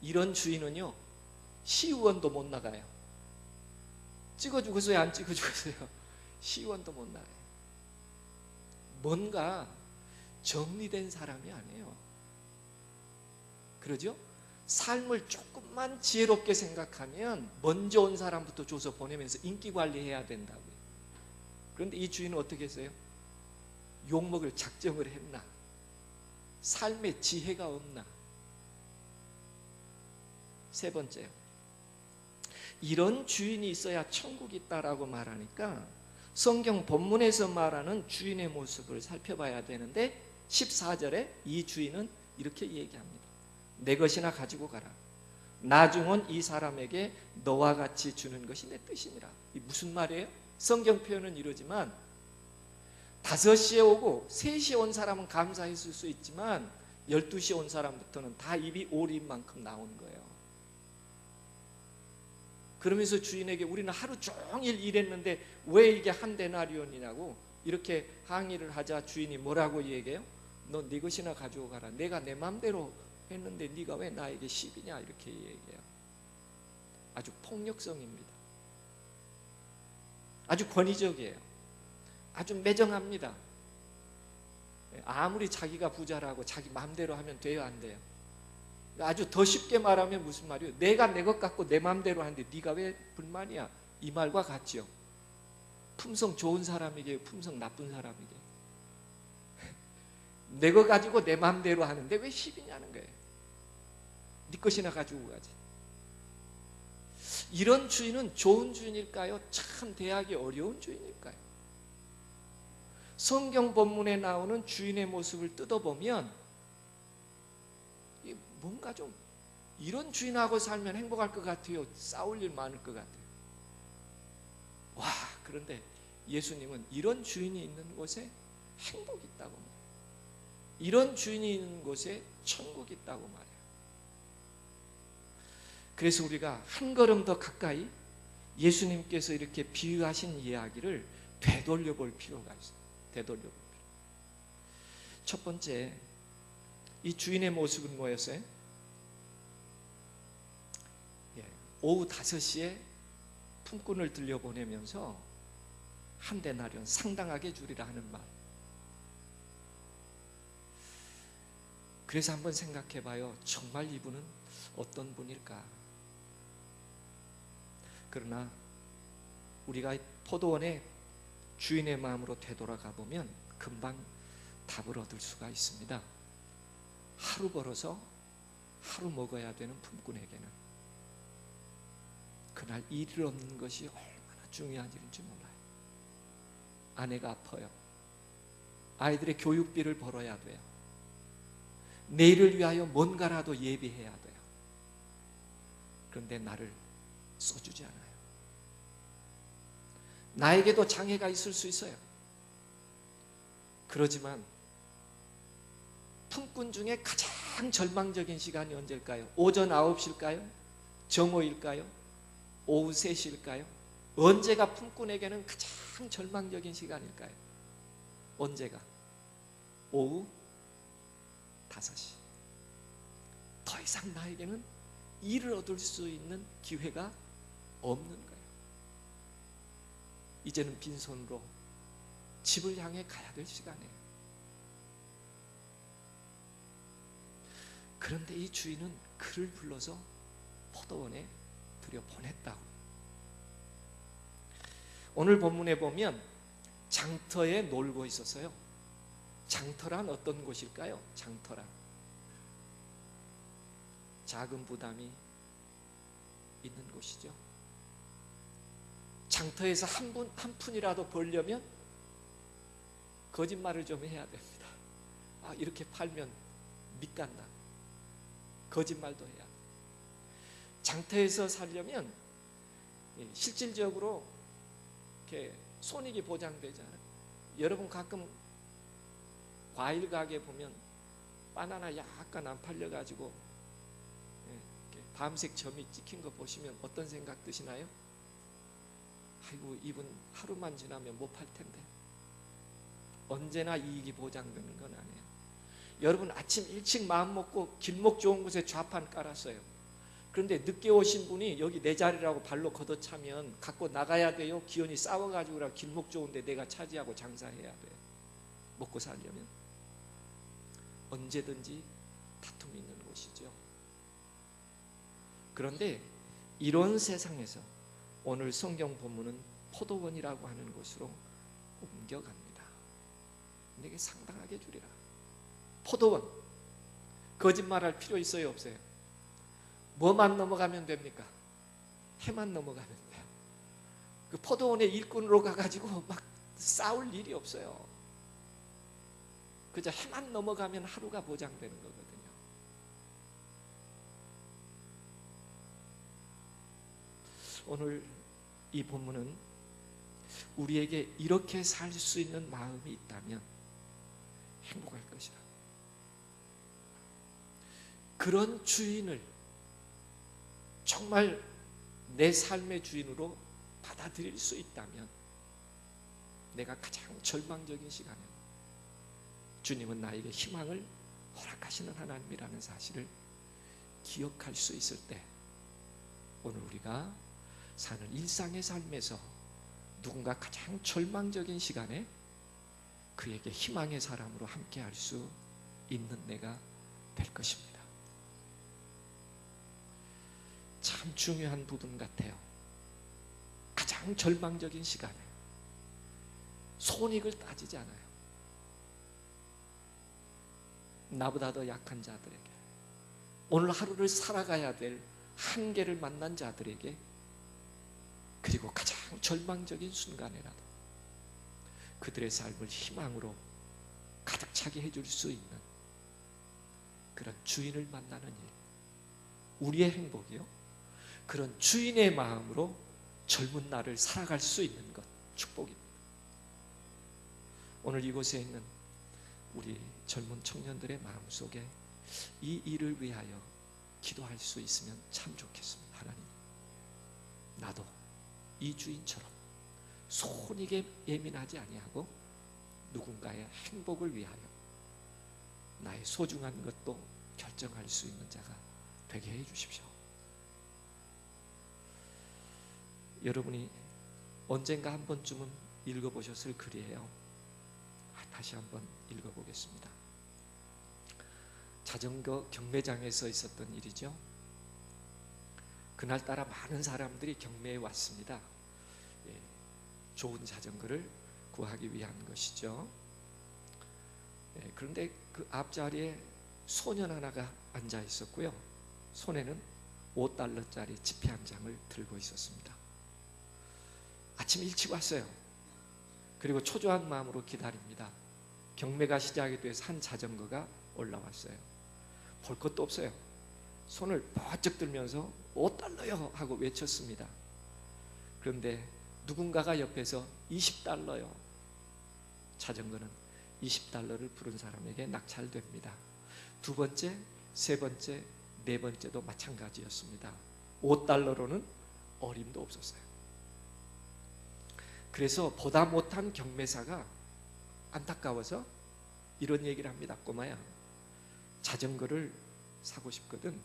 이런 주인은요, 시의원도 못 나가요. 찍어주겠어요? 안 찍어주겠어요? 시의원도 못 나가요. 뭔가 정리된 사람이 아니에요. 그러죠? 삶을 조금만 지혜롭게 생각하면 먼저 온 사람부터 줘서 보내면서 인기 관리해야 된다고요. 그런데 이 주인은 어떻게 했어요? 욕먹을 작정을 했나? 삶에 지혜가 없나? 세 번째, 이런 주인이 있어야 천국이 있다라고 말하니까 성경 본문에서 말하는 주인의 모습을 살펴봐야 되는데 14절에 이 주인은 이렇게 얘기합니다. 내 것이나 가지고 가라. 나중은 이 사람에게 너와 같이 주는 것이 내 뜻이니라. 이 무슨 말이에요? 성경 표현은 이러지만 5시에 오고 3시에 온 사람은 감사했을 수 있지만 12시에 온 사람부터는 다 입이 오린 만큼 나온 거예요. 그러면서 주인에게 우리는 하루 종일 일했는데 왜 이게 한 데나리온이냐고 이렇게 항의를 하자 주인이 뭐라고 얘기해요? 너 네 것이나 가지고 가라. 내가 내 맘대로 했는데 네가 왜 나에게 10이냐 이렇게 얘기해요. 아주 폭력성입니다. 아주 권위적이에요. 아주 매정합니다. 아무리 자기가 부자라고 자기 마음대로 하면 돼요, 안 돼요? 아주 더 쉽게 말하면 무슨 말이에요? 내가 내 것 갖고 내 마음대로 하는데 네가 왜 불만이야? 이 말과 같죠. 품성 좋은 사람이게요, 품성 나쁜 사람이게요? 내 거 가지고 내 마음대로 하는데 왜 10이냐는 거예요. 네 것이나 가지고 가지. 이런 주인은 좋은 주인일까요? 참 대하기 어려운 주인일까요? 성경 본문에 나오는 주인의 모습을 뜯어보면 뭔가 좀 이런 주인하고 살면 행복할 것 같아요. 싸울 일 많을 것 같아요. 와, 그런데 예수님은 이런 주인이 있는 곳에 행복이 있다고 말해요. 이런 주인이 있는 곳에 천국이 있다고 말해요. 그래서 우리가 한 걸음 더 가까이 예수님께서 이렇게 비유하신 이야기를 되돌려 볼 필요가 있어요. 되돌려 볼 필요. 첫 번째, 이 주인의 모습은 뭐였어요? 오후 5시에 품꾼을 들려보내면서 한 데나리온 상당하게 주리라 하는 말. 그래서 한번 생각해 봐요. 정말 이분은 어떤 분일까? 그러나 우리가 포도원의 주인의 마음으로 되돌아가 보면 금방 답을 얻을 수가 있습니다. 하루 벌어서 하루 먹어야 되는 품꾼에게는 그날 일을 얻는 것이 얼마나 중요한지 몰라요. 아내가 아파요. 아이들의 교육비를 벌어야 돼요. 내일을 위하여 뭔가라도 예비해야 돼요. 그런데 나를 써주지 않아요. 나에게도 장애가 있을 수 있어요. 그러지만 품꾼 중에 가장 절망적인 시간이 언제일까요? 오전 9시일까요? 정오일까요? 오후 3시일까요? 언제가 품꾼에게는 가장 절망적인 시간일까요? 언제가? 오후 5시. 더 이상 나에게는 일을 얻을 수 있는 기회가 없는 거예요. 이제는 빈손으로 집을 향해 가야 될 시간이에요. 그런데 이 주인은 그를 불러서 포도원에 들여보냈다고. 오늘 본문에 보면 장터에 놀고 있었어요. 장터란 어떤 곳일까요? 장터란 작은 부담이 있는 곳이죠. 장터에서 한 푼이라도 벌려면 거짓말을 좀 해야 됩니다. 아, 이렇게 팔면 밑간다. 거짓말도 해야 돼. 장터에서 살려면 실질적으로 이렇게 손익이 보장되잖아요. 여러분 가끔 과일 가게 보면 바나나 약간 안 팔려가지고 밤색 점이 찍힌 거 보시면 어떤 생각 드시나요? 아이고, 이분 하루만 지나면 못 팔 텐데. 언제나 이익이 보장되는 건 아니에요. 여러분 아침 일찍 마음 먹고 길목 좋은 곳에 좌판 깔았어요. 그런데 늦게 오신 분이 여기 내 자리라고 발로 걷어차면 갖고 나가야 돼요? 기온이 싸워가지고 길목 좋은데 내가 차지하고 장사해야 돼요? 먹고 살려면 언제든지 다툼이 있는 곳이죠. 그런데 이런 세상에서 오늘 성경 본문은 포도원이라고 하는 곳으로 옮겨갑니다. 내게 상당하게 주리라. 포도원. 거짓말할 필요 있어요, 없어요? 뭐만 넘어가면 됩니까? 해만 넘어가면 돼요. 그 포도원의 일꾼으로 가가지고 막 싸울 일이 없어요. 그저 해만 넘어가면 하루가 보장되는 거거든요. 오늘 이 본문은 우리에게 이렇게 살 수 있는 마음이 있다면 행복할 것이다. 그런 주인을 정말 내 삶의 주인으로 받아들일 수 있다면 내가 가장 절망적인 시간에 주님은 나에게 희망을 허락하시는 하나님이라는 사실을 기억할 수 있을 때 오늘 우리가 사는 일상의 삶에서 누군가 가장 절망적인 시간에 그에게 희망의 사람으로 함께 할 수 있는 내가 될 것입니다. 참 중요한 부분 같아요. 가장 절망적인 시간에 손익을 따지지 않아요. 나보다 더 약한 자들에게, 오늘 하루를 살아가야 될 한계를 만난 자들에게, 그리고 가장 절망적인 순간에라도 그들의 삶을 희망으로 가득 차게 해줄 수 있는 그런 주인을 만나는 일, 우리의 행복이요, 그런 주인의 마음으로 젊은 날을 살아갈 수 있는 것, 축복입니다. 오늘 이곳에 있는 우리 젊은 청년들의 마음속에 이 일을 위하여 기도할 수 있으면 참 좋겠습니다. 하나님, 나도 이 주인처럼 손익에 예민하지 아니하고 누군가의 행복을 위하여 나의 소중한 것도 결정할 수 있는 자가 되게 해 주십시오. 여러분이 언젠가 한 번쯤은 읽어보셨을 글이에요. 다시 한번 읽어보겠습니다. 자전거 경매장에서 있었던 일이죠. 그날따라 많은 사람들이 경매에 왔습니다. 좋은 자전거를 구하기 위한 것이죠. 그런데 그 앞자리에 소년 하나가 앉아 있었고요. 손에는 5달러짜리 지폐 한 장을 들고 있었습니다. 아침 일찍 왔어요. 그리고 초조한 마음으로 기다립니다. 경매가 시작이 돼서 한 자전거가 올라왔어요. 볼 것도 없어요. 손을 번쩍 들면서 5달러요 하고 외쳤습니다. 그런데 누군가가 옆에서 20달러요. 자전거는 20달러를 부른 사람에게 낙찰됩니다. 두 번째, 세 번째, 네 번째도 마찬가지였습니다. 5달러로는 어림도 없었어요. 그래서 보다 못한 경매사가 안타까워서 이런 얘기를 합니다. 꼬마야, 자전거를 사고 싶거든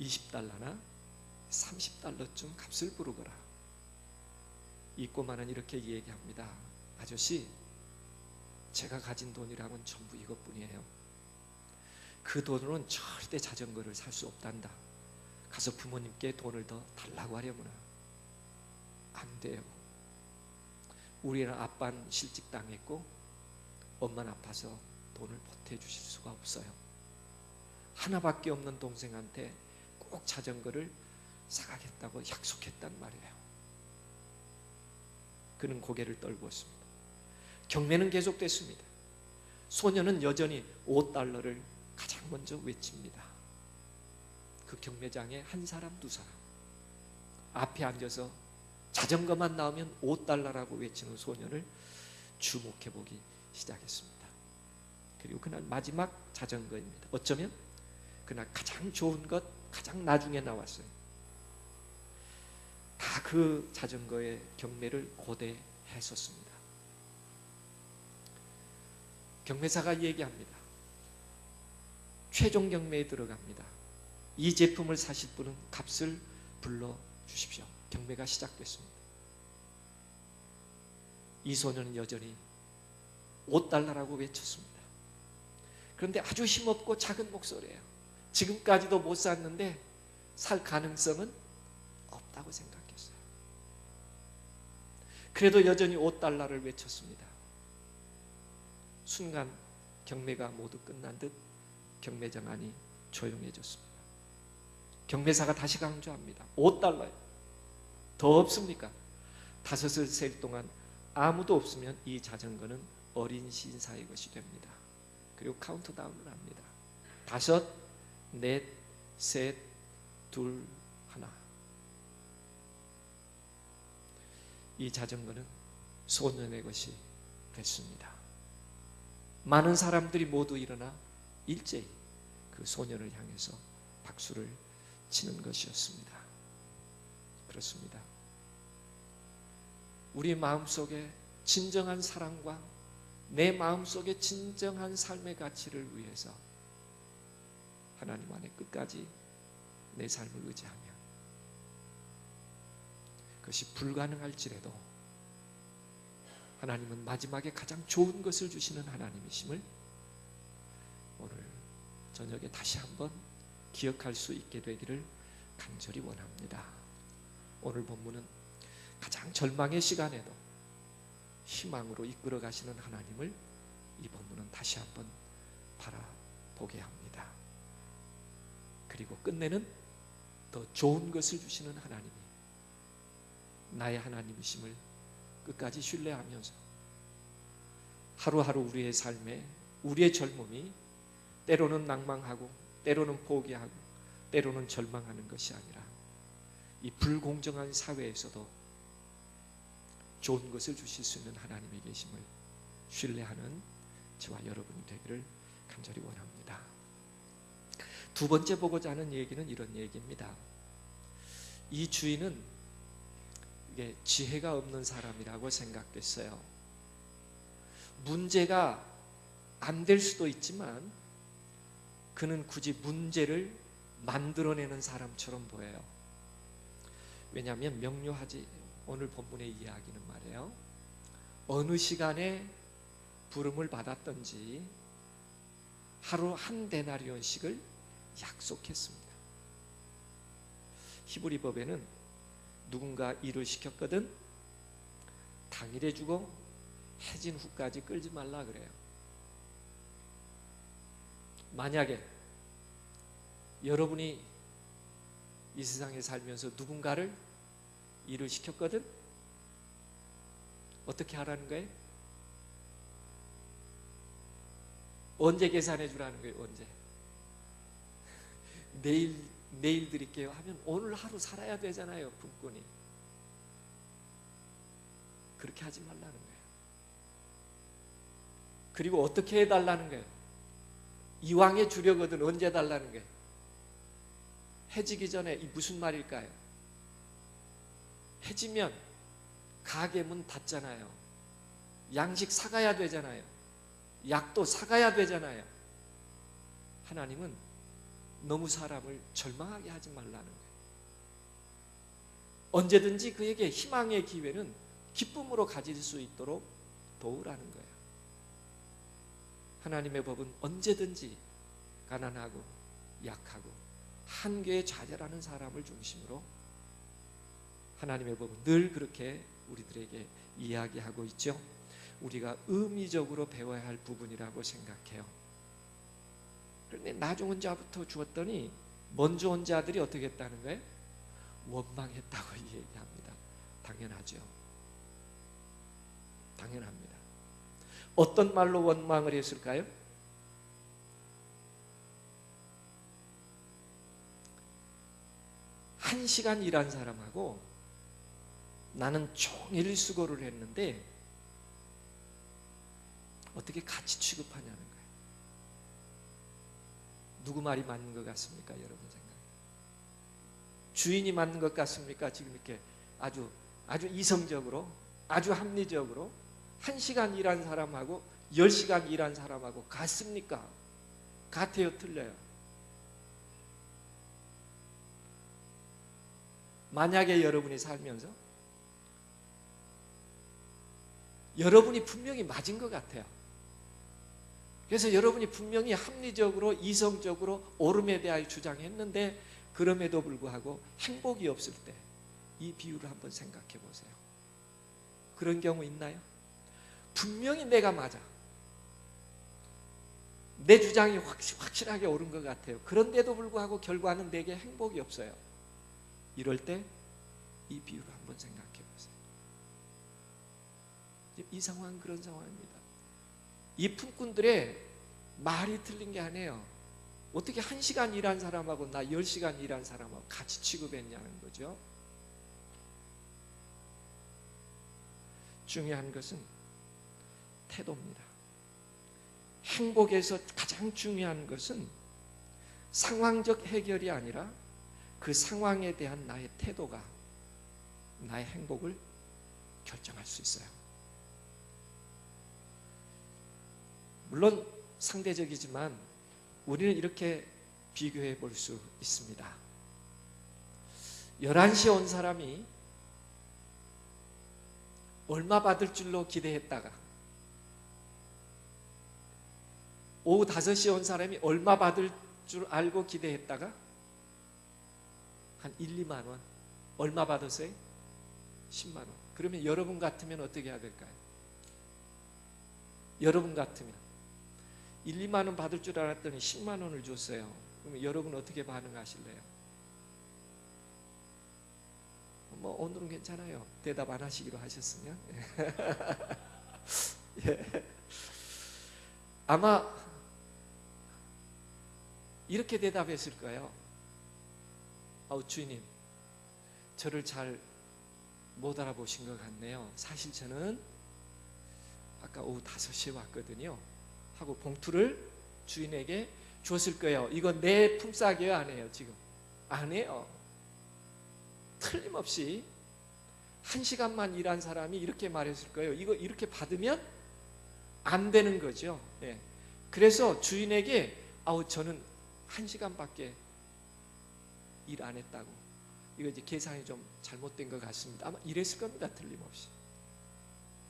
20달러나 30달러쯤 값을 부르거라. 이 꼬마는 이렇게 얘기합니다. 아저씨, 제가 가진 돈이라면 전부 이것뿐이에요. 그 돈으로는 절대 자전거를 살 수 없단다. 가서 부모님께 돈을 더 달라고 하려구나. 안 돼요. 우리는 아빠는 실직당했고 엄마는 아파서 돈을 보태주실 수가 없어요. 하나밖에 없는 동생한테 꼭 자전거를 사가겠다고 약속했단 말이에요. 그는 고개를 떨구었습니다. 경매는 계속됐습니다. 소녀는 여전히 5달러를 가장 먼저 외칩니다. 그 경매장에 한 사람, 두 사람 앞에 앉아서 자전거만 나오면 5달러라고 외치는 소년을 주목해 보기 시작했습니다. 그리고 그날 마지막 자전거입니다. 어쩌면 그날 가장 좋은 것, 가장 나중에 나왔어요. 다 그 자전거의 경매를 고대했었습니다. 경매사가 얘기합니다. 최종 경매에 들어갑니다. 이 제품을 사실 분은 값을 불러주십시오. 경매가 시작됐습니다. 이 소년은 여전히 5달러라고 외쳤습니다. 그런데 아주 힘없고 작은 목소리예요. 지금까지도 못 샀는데 살 가능성은 없다고 생각했어요. 그래도 여전히 5달러를 외쳤습니다. 순간 경매가 모두 끝난 듯 경매장 안이 조용해졌습니다. 경매사가 다시 강조합니다. 5달러요. 더 없습니까? 5을 셀 동안 아무도 없으면 이 자전거는 어린 신사의 것이 됩니다. 그리고 카운트다운을 합니다. 5, 넷, 셋, 둘, 하나. 이 자전거는 소년의 것이 됐습니다. 많은 사람들이 모두 일어나 일제히 그 소년을 향해서 박수를 치는 것이었습니다. 그렇습니다. 우리 마음속에 진정한 사랑과 내 마음속에 진정한 삶의 가치를 위해서 하나님 안에 끝까지 내 삶을 의지하면 그것이 불가능할지라도 하나님은 마지막에 가장 좋은 것을 주시는 하나님이심을 오늘 저녁에 다시 한번 기억할 수 있게 되기를 간절히 원합니다. 오늘 본문은 가장 절망의 시간에도 희망으로 이끌어 가시는 하나님을 이 본문은 다시 한번 바라보게 합니다. 그리고 끝내는 더 좋은 것을 주시는 하나님이 나의 하나님이심을 끝까지 신뢰하면서 하루하루 우리의 삶에 우리의 젊음이 때로는 낭망하고 때로는 포기하고 때로는 절망하는 것이 아니라 이 불공정한 사회에서도 좋은 것을 주실 수 있는 하나님의 계심을 신뢰하는 저와 여러분이 되기를 간절히 원합니다. 두 번째 보고자 하는 얘기는 이런 얘기입니다. 이 주인은 이게 지혜가 없는 사람이라고 생각됐어요. 문제가 안 될 수도 있지만 그는 굳이 문제를 만들어내는 사람처럼 보여요. 왜냐하면 명료하지, 오늘 본문의 이야기는 말이에요, 어느 시간에 부름을 받았던지 하루 한 데나리온씩을 약속했습니다. 히브리법에는 누군가 일을 시켰거든 당일에 주고 해진 후까지 끌지 말라 그래요. 만약에 여러분이 이 세상에 살면서 누군가를 일을 시켰거든 어떻게 하라는 거예요? 언제 계산해 주라는 거예요? 언제? 내일 드릴게요 하면 오늘 하루 살아야 되잖아요. 품꾼이. 그렇게 하지 말라는 거예요. 그리고 어떻게 해달라는 거예요? 이왕에 주려거든 언제 달라는 거예요? 해지기 전에. 이 무슨 말일까요? 해지면 가게 문 닫잖아요. 양식 사가야 되잖아요. 약도 사가야 되잖아요. 하나님은 너무 사람을 절망하게 하지 말라는 거예요. 언제든지 그에게 희망의 기회는 기쁨으로 가질 수 있도록 도우라는 거예요. 하나님의 법은 언제든지 가난하고 약하고 한계에 좌절하는 사람을 중심으로 하나님의 법은 늘 그렇게 우리들에게 이야기하고 있죠. 우리가 의미적으로 배워야 할 부분이라고 생각해요. 그런데 나중 온 자부터 주었더니 먼저 온 자들이 어떻게 했다는 거예요? 원망했다고 얘기합니다. 당연하죠. 당연합니다. 어떤 말로 원망을 했을까요? 한 시간 일한 사람하고 나는 종일 수고를 했는데 어떻게 같이 취급하냐는 거예요. 누구 말이 맞는 것 같습니까? 여러분 생각에 주인이 맞는 것 같습니까? 지금 이렇게 아주 이성적으로 아주 합리적으로 1시간 일한 사람하고 10시간 일한 사람하고 같습니까? 같아요? 틀려요? 만약에 여러분이 살면서 여러분이 분명히 맞은 것 같아요. 그래서 여러분이 분명히 합리적으로 이성적으로 옳음에 대하여 주장했는데 그럼에도 불구하고 행복이 없을 때 이 비유를 한번 생각해 보세요. 그런 경우 있나요? 분명히 내가 맞아. 내 주장이 확실하게 옳은 것 같아요. 그런데도 불구하고 결과는 내게 행복이 없어요. 이럴 때 이 비유를 한번 생각해 보세요. 이 상황은 그런 상황입니다. 이 품꾼들의 말이 틀린 게 아니에요. 어떻게 1시간 일한 사람하고 나 10시간 일한 사람하고 같이 취급했냐는 거죠. 중요한 것은 태도입니다. 행복에서 가장 중요한 것은 상황적 해결이 아니라 그 상황에 대한 나의 태도가 나의 행복을 결정할 수 있어요. 물론 상대적이지만 우리는 이렇게 비교해 볼 수 있습니다. 11시에 온 사람이 얼마 받을 줄로 기대했다가 오후 5시에 온 사람이 얼마 받을 줄 알고 기대했다가 한 1, 2만 원 얼마 받았어요? 10만 원. 그러면 여러분 같으면 어떻게 해야 될까요? 여러분 같으면 1, 2만 원 받을 줄 알았더니 10만 원을 줬어요. 그러면 여러분 어떻게 반응하실래요? 뭐 오늘은 괜찮아요. 대답 안 하시기로 하셨으면. 예. 아마 이렇게 대답했을 거예요. 주인님, 저를 잘 못 알아보신 것 같네요. 사실 저는 아까 오후 5시에 왔거든요. 하고 봉투를 주인에게 줬을 거예요. 이건 내 품삯이에요, 안 해요? 지금 안 해요. 틀림없이 1시간만 일한 사람이 이렇게 말했을 거예요. 이거 이렇게 받으면 안 되는 거죠. 예. 그래서 주인에게 저는 1시간밖에 일 안 했다고. 이거 이제 계산이 좀 잘못된 것 같습니다. 아마 이랬을 겁니다. 틀림없이.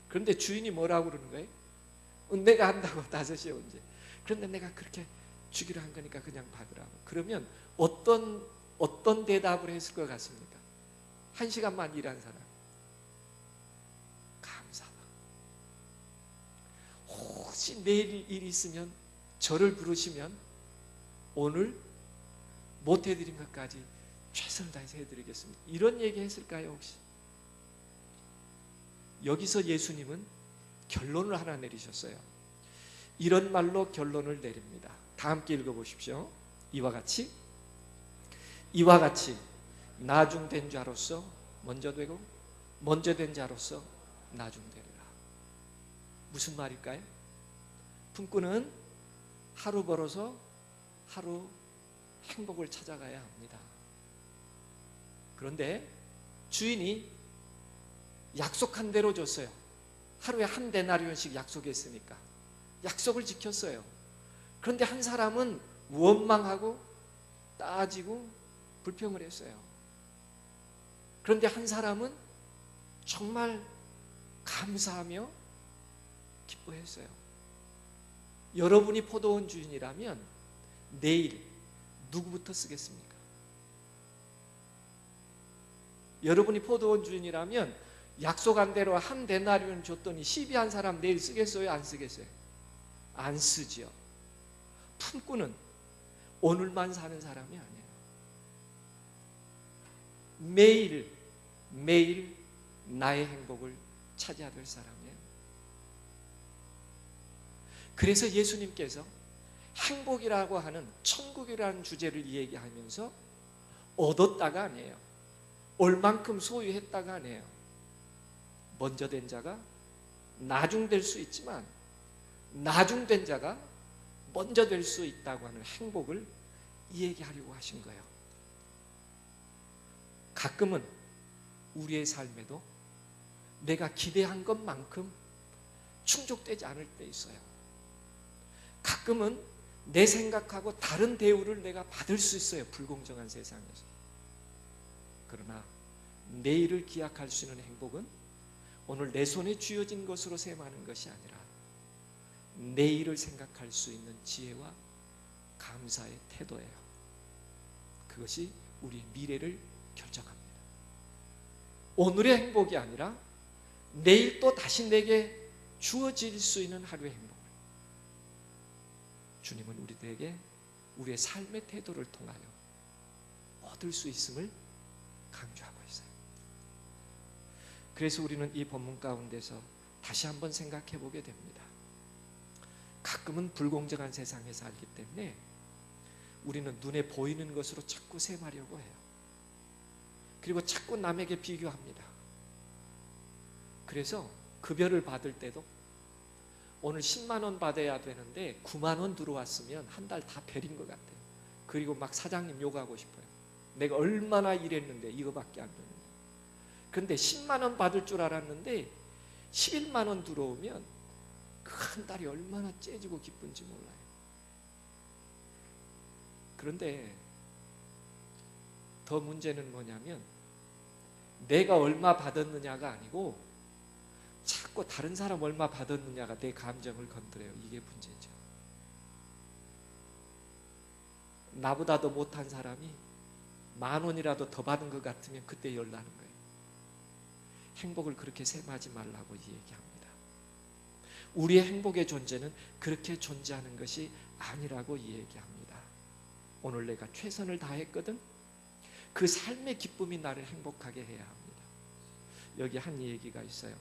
그런데 주인이 뭐라고 그러는 거예요? 내가 한다고 5시에 온지. 그런데 내가 그렇게 주기로 한 거니까 그냥 받으라고. 그러면 어떤 대답을 했을 것 같습니까? 1시간만 일한 사람. 감사하다. 혹시 내일 일이 있으면 저를 부르시면 오늘 못 해드린 것까지 최선을 다해서 해드리겠습니다. 이런 얘기 했을까요 혹시? 여기서 예수님은 결론을 하나 내리셨어요. 이런 말로 결론을 내립니다. 다 함께 읽어보십시오. 이와 같이 나중된 자로서 먼저 되고 먼저 된 자로서 나중되리라. 무슨 말일까요? 품꾼은 하루 벌어서 하루 행복을 찾아가야 합니다. 그런데 주인이 약속한 대로 줬어요. 하루에 한 데나리온씩 약속했으니까 약속을 지켰어요. 그런데 한 사람은 원망하고 따지고 불평을 했어요. 그런데 한 사람은 정말 감사하며 기뻐했어요. 여러분이 포도원 주인이라면 내일 누구부터 쓰겠습니까? 여러분이 포도원 주인이라면 약속한 대로 한 데나리온 줬더니 시비한 사람 내일 쓰겠어요? 안 쓰겠어요? 안 쓰죠. 품꾼은 오늘만 사는 사람이 아니에요. 매일 나의 행복을 찾아야 될 사람이에요. 그래서 예수님께서 행복이라고 하는 천국이라는 주제를 이야기하면서 얻었다가 아니에요. 얼만큼 소유했다가 아니에요. 먼저 된 자가 나중될 수 있지만 나중된 자가 먼저 될 수 있다고 하는 행복을 이야기하려고 하신 거예요. 가끔은 우리의 삶에도 내가 기대한 것만큼 충족되지 않을 때 있어요. 가끔은 내 생각하고 다른 대우를 내가 받을 수 있어요. 불공정한 세상에서. 그러나 내일을 기약할 수 있는 행복은 오늘 내 손에 쥐어진 것으로 셈하는 것이 아니라 내일을 생각할 수 있는 지혜와 감사의 태도예요. 그것이 우리의 미래를 결정합니다. 오늘의 행복이 아니라 내일 또 다시 내게 주어질 수 있는 하루의 행복을 주님은 우리들에게 우리의 삶의 태도를 통하여 얻을 수 있음을 강조하고 있어요. 그래서 우리는 이 본문 가운데서 다시 한번 생각해 보게 됩니다. 가끔은 불공정한 세상에 살기 때문에 우리는 눈에 보이는 것으로 자꾸 셈하려고 해요. 그리고 자꾸 남에게 비교합니다. 그래서 급여를 받을 때도 오늘 10만 원 받아야 되는데 9만 원 들어왔으면 한 달 다 베린 것 같아요. 그리고 막 사장님 욕하고 싶어요. 내가 얼마나 일했는데 이거밖에 안 되는데. 그런데 10만 원 받을 줄 알았는데 11만 원 들어오면 그 한 달이 얼마나 째지고 기쁜지 몰라요. 그런데 더 문제는 뭐냐면 내가 얼마 받았느냐가 아니고 자꾸 다른 사람 얼마 받았느냐가 내 감정을 건드려요. 이게 문제죠. 나보다 더 못한 사람이 10,000원이라도 더 받은 것 같으면 그때 열나는 거예요. 행복을 그렇게 셈하지 말라고 얘기합니다. 우리의 행복의 존재는 그렇게 존재하는 것이 아니라고 얘기합니다. 오늘 내가 최선을 다했거든. 그 삶의 기쁨이 나를 행복하게 해야 합니다. 여기 한 얘기가 있어요.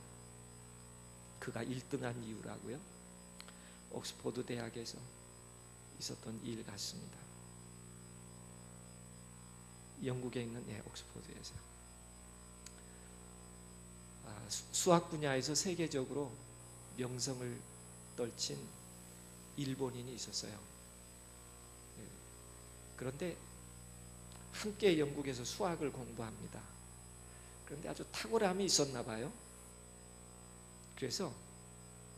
그가 1등한 이유라고요. 옥스포드 대학에서 있었던 일 같습니다. 영국에 있는 옥스포드에서 수학 분야에서 세계적으로 명성을 떨친 일본인이 있었어요. 그런데 함께 영국에서 수학을 공부합니다. 그런데 아주 탁월함이 있었나 봐요. 그래서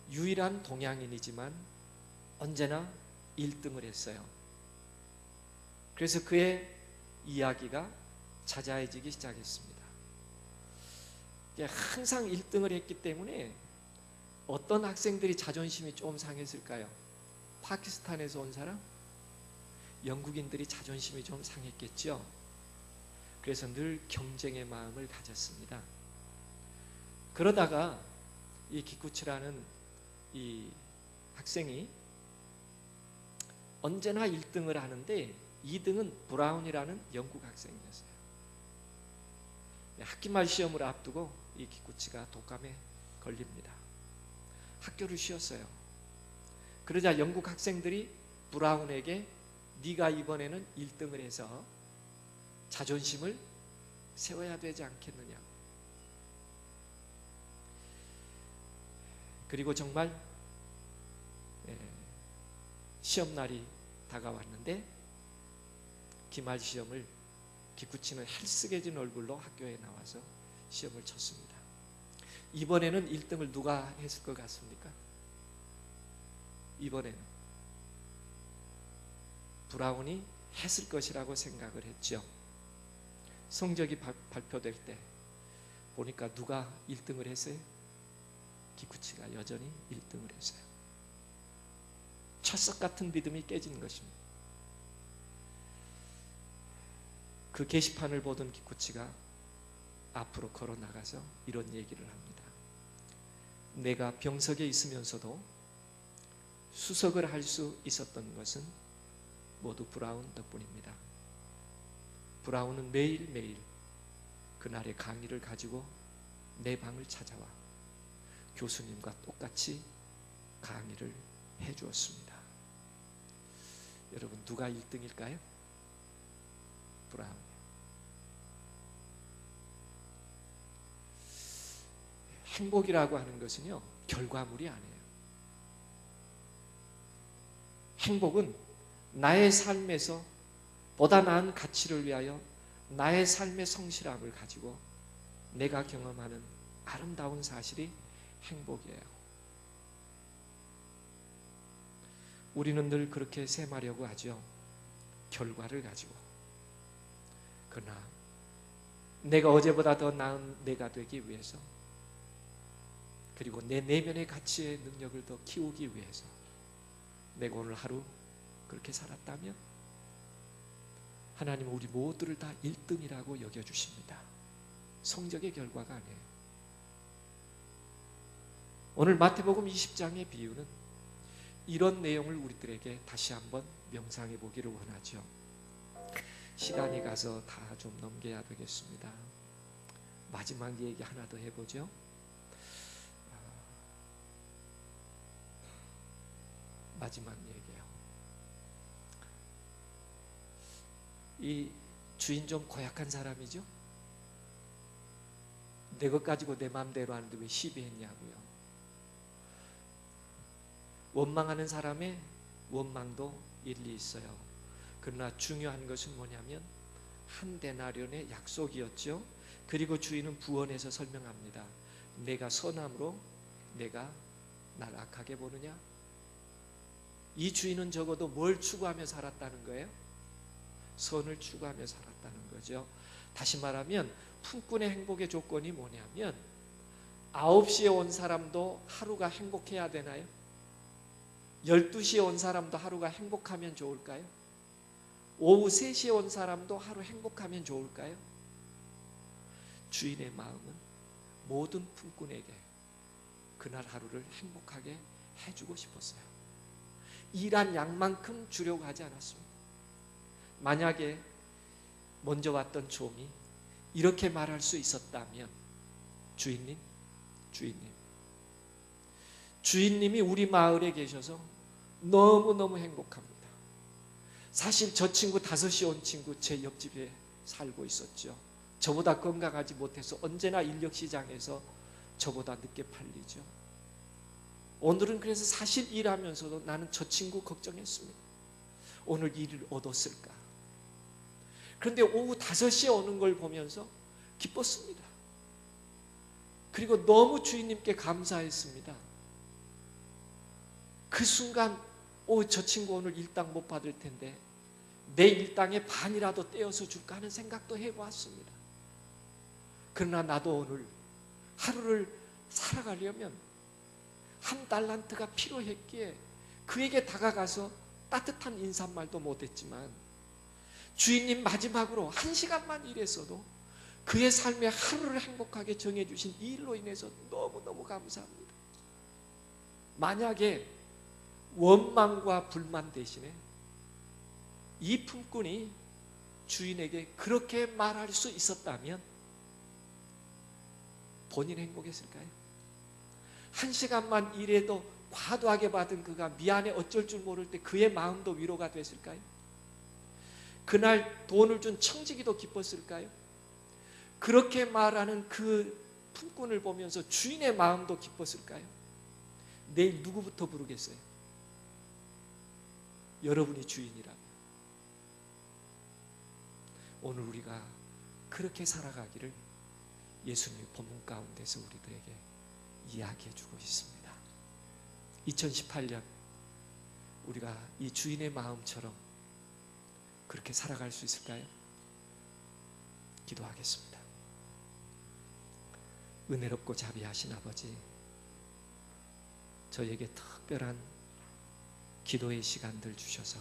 유일한 동양인이지만 언제나 1등을 했어요. 그래서 그의 이야기가 자자해지기 시작했습니다. 항상 1등을 했기 때문에 어떤 학생들이 자존심이 좀 상했을까요? 파키스탄에서 온 사람? 영국인들이 자존심이 좀 상했겠죠. 그래서 늘 경쟁의 마음을 가졌습니다. 그러다가 이 기쿠치라는 이 학생이 언제나 1등을 하는데 2등은 브라운이라는 영국 학생이었어요. 학기말 시험을 앞두고 이 기쿠치가 독감에 걸립니다. 학교를 쉬었어요. 그러자 영국 학생들이 브라운에게 네가 이번에는 1등을 해서 자존심을 세워야 되지 않겠느냐. 그리고 정말 시험날이 다가왔는데 기말 시험을 기쿠치는 헬쓱해진 얼굴로 학교에 나와서 시험을 쳤습니다. 이번에는 1등을 누가 했을 것 같습니까? 이번에는 브라운이 했을 것이라고 생각을 했죠. 성적이 발표될 때 보니까 누가 1등을 했어요? 기쿠치가 여전히 1등을 했어요. 철석 같은 믿음이 깨진 것입니다. 그 게시판을 보던 기쿠치가 앞으로 걸어 나가서 이런 얘기를 합니다. 내가 병석에 있으면서도 수석을 할 수 있었던 것은 모두 브라운 덕분입니다. 브라운은 매일매일 그날의 강의를 가지고 내 방을 찾아와 교수님과 똑같이 강의를 해주었습니다. 여러분 누가 1등일까요? 브라운이요. 행복이라고 하는 것은요 결과물이 아니에요. 행복은 나의 삶에서 보다 나은 가치를 위하여 나의 삶의 성실함을 가지고 내가 경험하는 아름다운 사실이 행복이에요. 우리는 늘 그렇게 셈하려고 하죠. 결과를 가지고. 그러나 내가 어제보다 더 나은 내가 되기 위해서, 그리고 내 내면의 가치의 능력을 더 키우기 위해서 내가 오늘 하루 그렇게 살았다면 하나님은 우리 모두를 다 1등이라고 여겨주십니다. 성적의 결과가 아니에요. 오늘 마태복음 20장의 비유는 이런 내용을 우리들에게 다시 한번 명상해 보기를 원하죠. 시간이 가서 다 좀 넘겨야 되겠습니다. 마지막 얘기 하나 더 해보죠. 마지막 얘기예요. 이 주인 좀 고약한 사람이죠. 내 것 가지고 내 마음대로 하는데 왜 시비했냐고요. 원망하는 사람의 원망도 일리 있어요. 그러나 중요한 것은 뭐냐면 한 데나리온의 약속이었죠. 그리고 주인은 부언해서 설명합니다. 내가 선함으로 내가 날 악하게 보느냐? 이 주인은 적어도 뭘 추구하며 살았다는 거예요? 선을 추구하며 살았다는 거죠. 다시 말하면 품꾼의 행복의 조건이 뭐냐면 9시에 온 사람도 하루가 행복해야 되나요? 12시에 온 사람도 하루가 행복하면 좋을까요? 오후 3시에 온 사람도 하루 행복하면 좋을까요? 주인의 마음은 모든 품꾼에게 그날 하루를 행복하게 해주고 싶었어요. 일한 양만큼 주려고 하지 않았습니다. 만약에 먼저 왔던 종이 이렇게 말할 수 있었다면 주인님이 우리 마을에 계셔서 너무너무 행복합니다. 사실 저 친구 5시에 온 친구 제 옆집에 살고 있었죠. 저보다 건강하지 못해서 언제나 인력시장에서 저보다 늦게 팔리죠. 오늘은 그래서 사실 일하면서도 나는 저 친구 걱정했습니다. 오늘 일을 얻었을까? 그런데 오후 5시에 오는 걸 보면서 기뻤습니다. 그리고 너무 주인님께 감사했습니다. 그 순간 저 친구 오늘 일당 못 받을 텐데 내 일당의 반이라도 떼어서 줄까 하는 생각도 해보았습니다. 그러나 나도 오늘 하루를 살아가려면 한 달란트가 필요했기에 그에게 다가가서 따뜻한 인사말도 못했지만 주인님 마지막으로 1시간만 일했어도 그의 삶의 하루를 행복하게 정해주신 이 일로 인해서 너무너무 감사합니다. 만약에 원망과 불만 대신에 이 품꾼이 주인에게 그렇게 말할 수 있었다면 본인 행복했을까요? 1시간만 일해도 과도하게 받은 그가 미안해 어쩔 줄 모를 때 그의 마음도 위로가 됐을까요? 그날 돈을 준 청지기도 기뻤을까요? 그렇게 말하는 그 품꾼을 보면서 주인의 마음도 기뻤을까요? 내일 누구부터 부르겠어요? 여러분이 주인이라면 오늘 우리가 그렇게 살아가기를 예수님의 본문 가운데서 우리들에게 이야기해 주고 있습니다. 2018년 우리가 이 주인의 마음처럼 그렇게 살아갈 수 있을까요? 기도하겠습니다. 은혜롭고 자비하신 아버지, 저에게 특별한 기도의 시간들 주셔서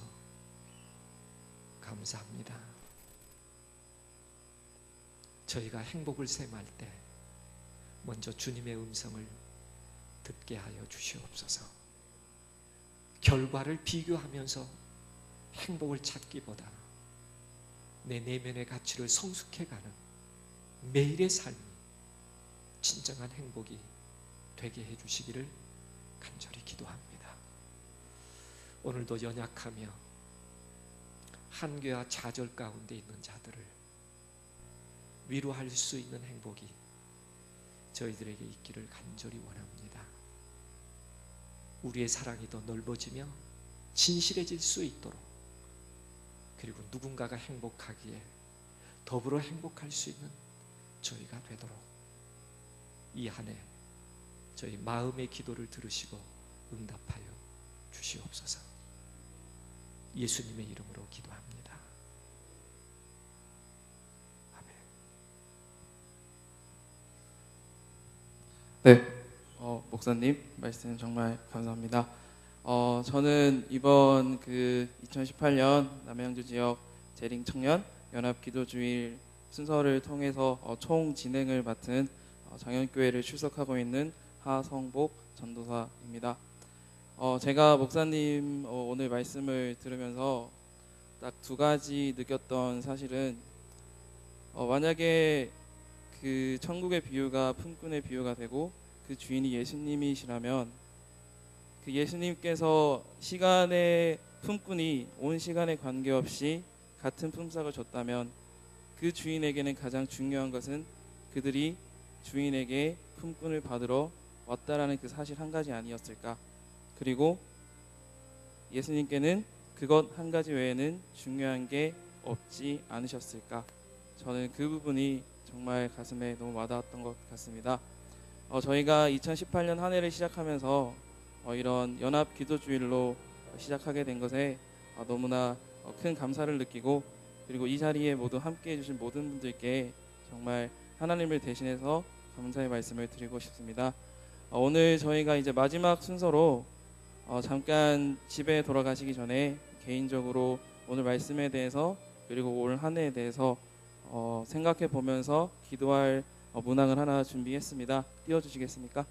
감사합니다. 저희가 행복을 셈할 때 먼저 주님의 음성을 듣게 하여 주시옵소서. 결과를 비교하면서 행복을 찾기보다 내 내면의 가치를 성숙해가는 매일의 삶이 진정한 행복이 되게 해주시기를 간절히 기도합니다. 오늘도 연약하며 한계와 좌절 가운데 있는 자들을 위로할 수 있는 행복이 저희들에게 있기를 간절히 원합니다. 우리의 사랑이 더 넓어지며 진실해질 수 있도록, 그리고 누군가가 행복하기에 더불어 행복할 수 있는 저희가 되도록 이 한 해 저희 마음의 기도를 들으시고 응답하여 주시옵소서. 예수님의 이름으로 기도합니다. 아멘. 네, 목사님 말씀 정말 감사합니다. 저는 이번 2018년 남양주 지역 재림 청년 연합 기도주일 순서를 통해서 총 진행을 맡은 장현교회를 출석하고 있는 하성복 전도사입니다. 제가 목사님 오늘 말씀을 들으면서 딱 2가지 느꼈던 사실은, 만약에 그 천국의 비유가 품꾼의 비유가 되고 그 주인이 예수님이시라면 그 예수님께서 시간의 품꾼이 온 시간에 관계없이 같은 품삯을 줬다면 그 주인에게는 가장 중요한 것은 그들이 주인에게 품꾼을 받으러 왔다라는 그 사실 한 가지 아니었을까. 그리고 예수님께는 그것 한 가지 외에는 중요한 게 없지 않으셨을까. 저는 그 부분이 정말 가슴에 너무 와닿았던 것 같습니다. 저희가 2018년 한 해를 시작하면서 이런 연합 기도주일로 시작하게 된 것에 너무나 큰 감사를 느끼고, 그리고 이 자리에 모두 함께해 주신 모든 분들께 정말 하나님을 대신해서 감사의 말씀을 드리고 싶습니다. 오늘 저희가 이제 마지막 순서로 잠깐 집에 돌아가시기 전에 개인적으로 오늘 말씀에 대해서 그리고 올 한 해에 대해서 생각해 보면서 기도할 문항을 하나 준비했습니다. 띄워주시겠습니까?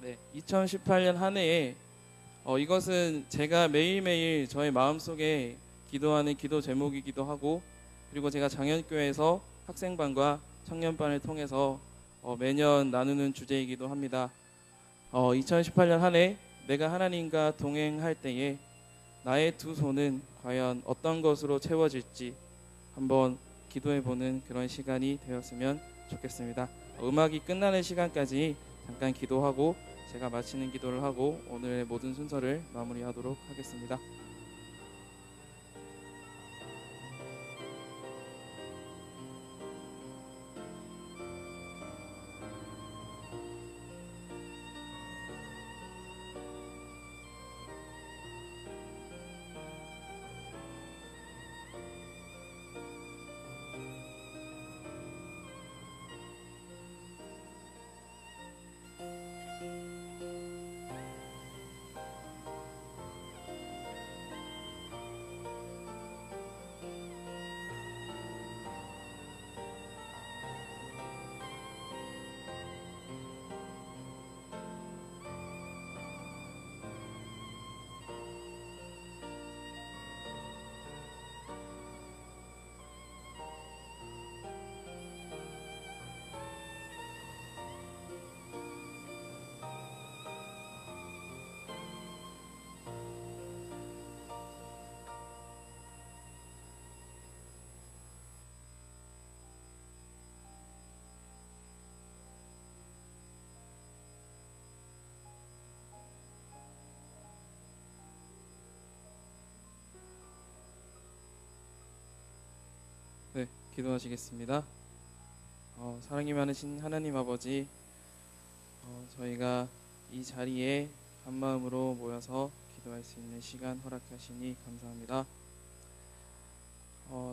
네, 2018년 한 해에 이것은 제가 매일매일 저의 마음속에 기도하는 기도 제목이기도 하고, 그리고 제가 장현교회에서 학생반과 청년반을 통해서 매년 나누는 주제이기도 합니다. 2018년 한 해 내가 하나님과 동행할 때에 나의 두 손은 과연 어떤 것으로 채워질지 한번 기도해보는 그런 시간이 되었으면 좋겠습니다. 음악이 끝나는 시간까지 잠깐 기도하고 제가 마치는 기도를 하고 오늘의 모든 순서를 마무리하도록 하겠습니다. 네, 기도하시겠습니다. 사랑이 많으신 하나님 아버지, 저희가 이 자리에 한 마음으로 모여서 기도할 수 있는 시간 허락하시니 감사합니다.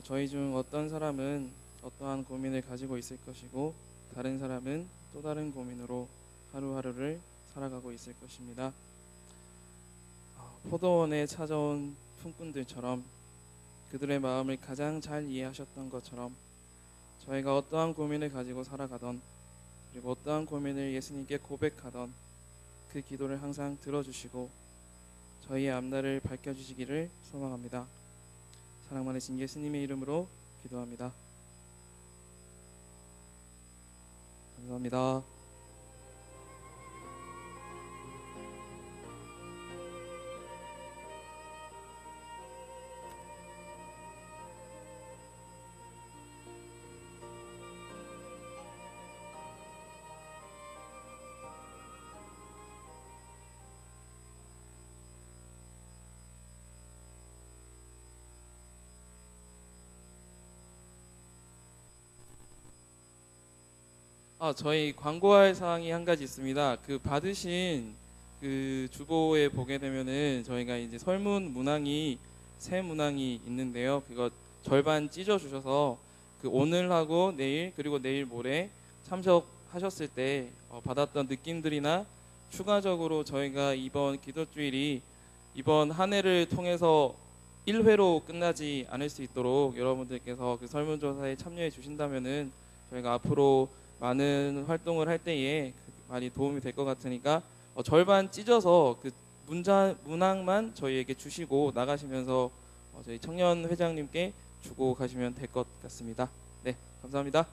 저희 중 어떤 사람은 어떠한 고민을 가지고 있을 것이고 다른 사람은 또 다른 고민으로 하루하루를 살아가고 있을 것입니다. 포도원에 찾아온 품꾼들처럼 그들의 마음을 가장 잘 이해하셨던 것처럼 저희가 어떠한 고민을 가지고 살아가던, 그리고 어떠한 고민을 예수님께 고백하던 그 기도를 항상 들어주시고 저희의 앞날을 밝혀주시기를 소망합니다. 사랑 많으신 예수님의 이름으로 기도합니다. 감사합니다. 저희 광고할 사항이 한 가지 있습니다. 그 받으신 그 주보에 보게 되면은 저희가 이제 설문 문항이 세 문항이 있는데요. 그거 절반 찢어 주셔서 그 오늘하고 내일 그리고 내일 모레 참석하셨을 때 받았던 느낌들이나 추가적으로 저희가 이번 기도주일이 이번 한 해를 통해서 1회로 끝나지 않을 수 있도록 여러분들께서 그 설문조사에 참여해 주신다면은 저희가 앞으로 많은 활동을 할 때에 많이 도움이 될 것 같으니까 절반 찢어서 그 문항만 저희에게 주시고 나가시면서 저희 청년 회장님께 주고 가시면 될 것 같습니다. 네, 감사합니다.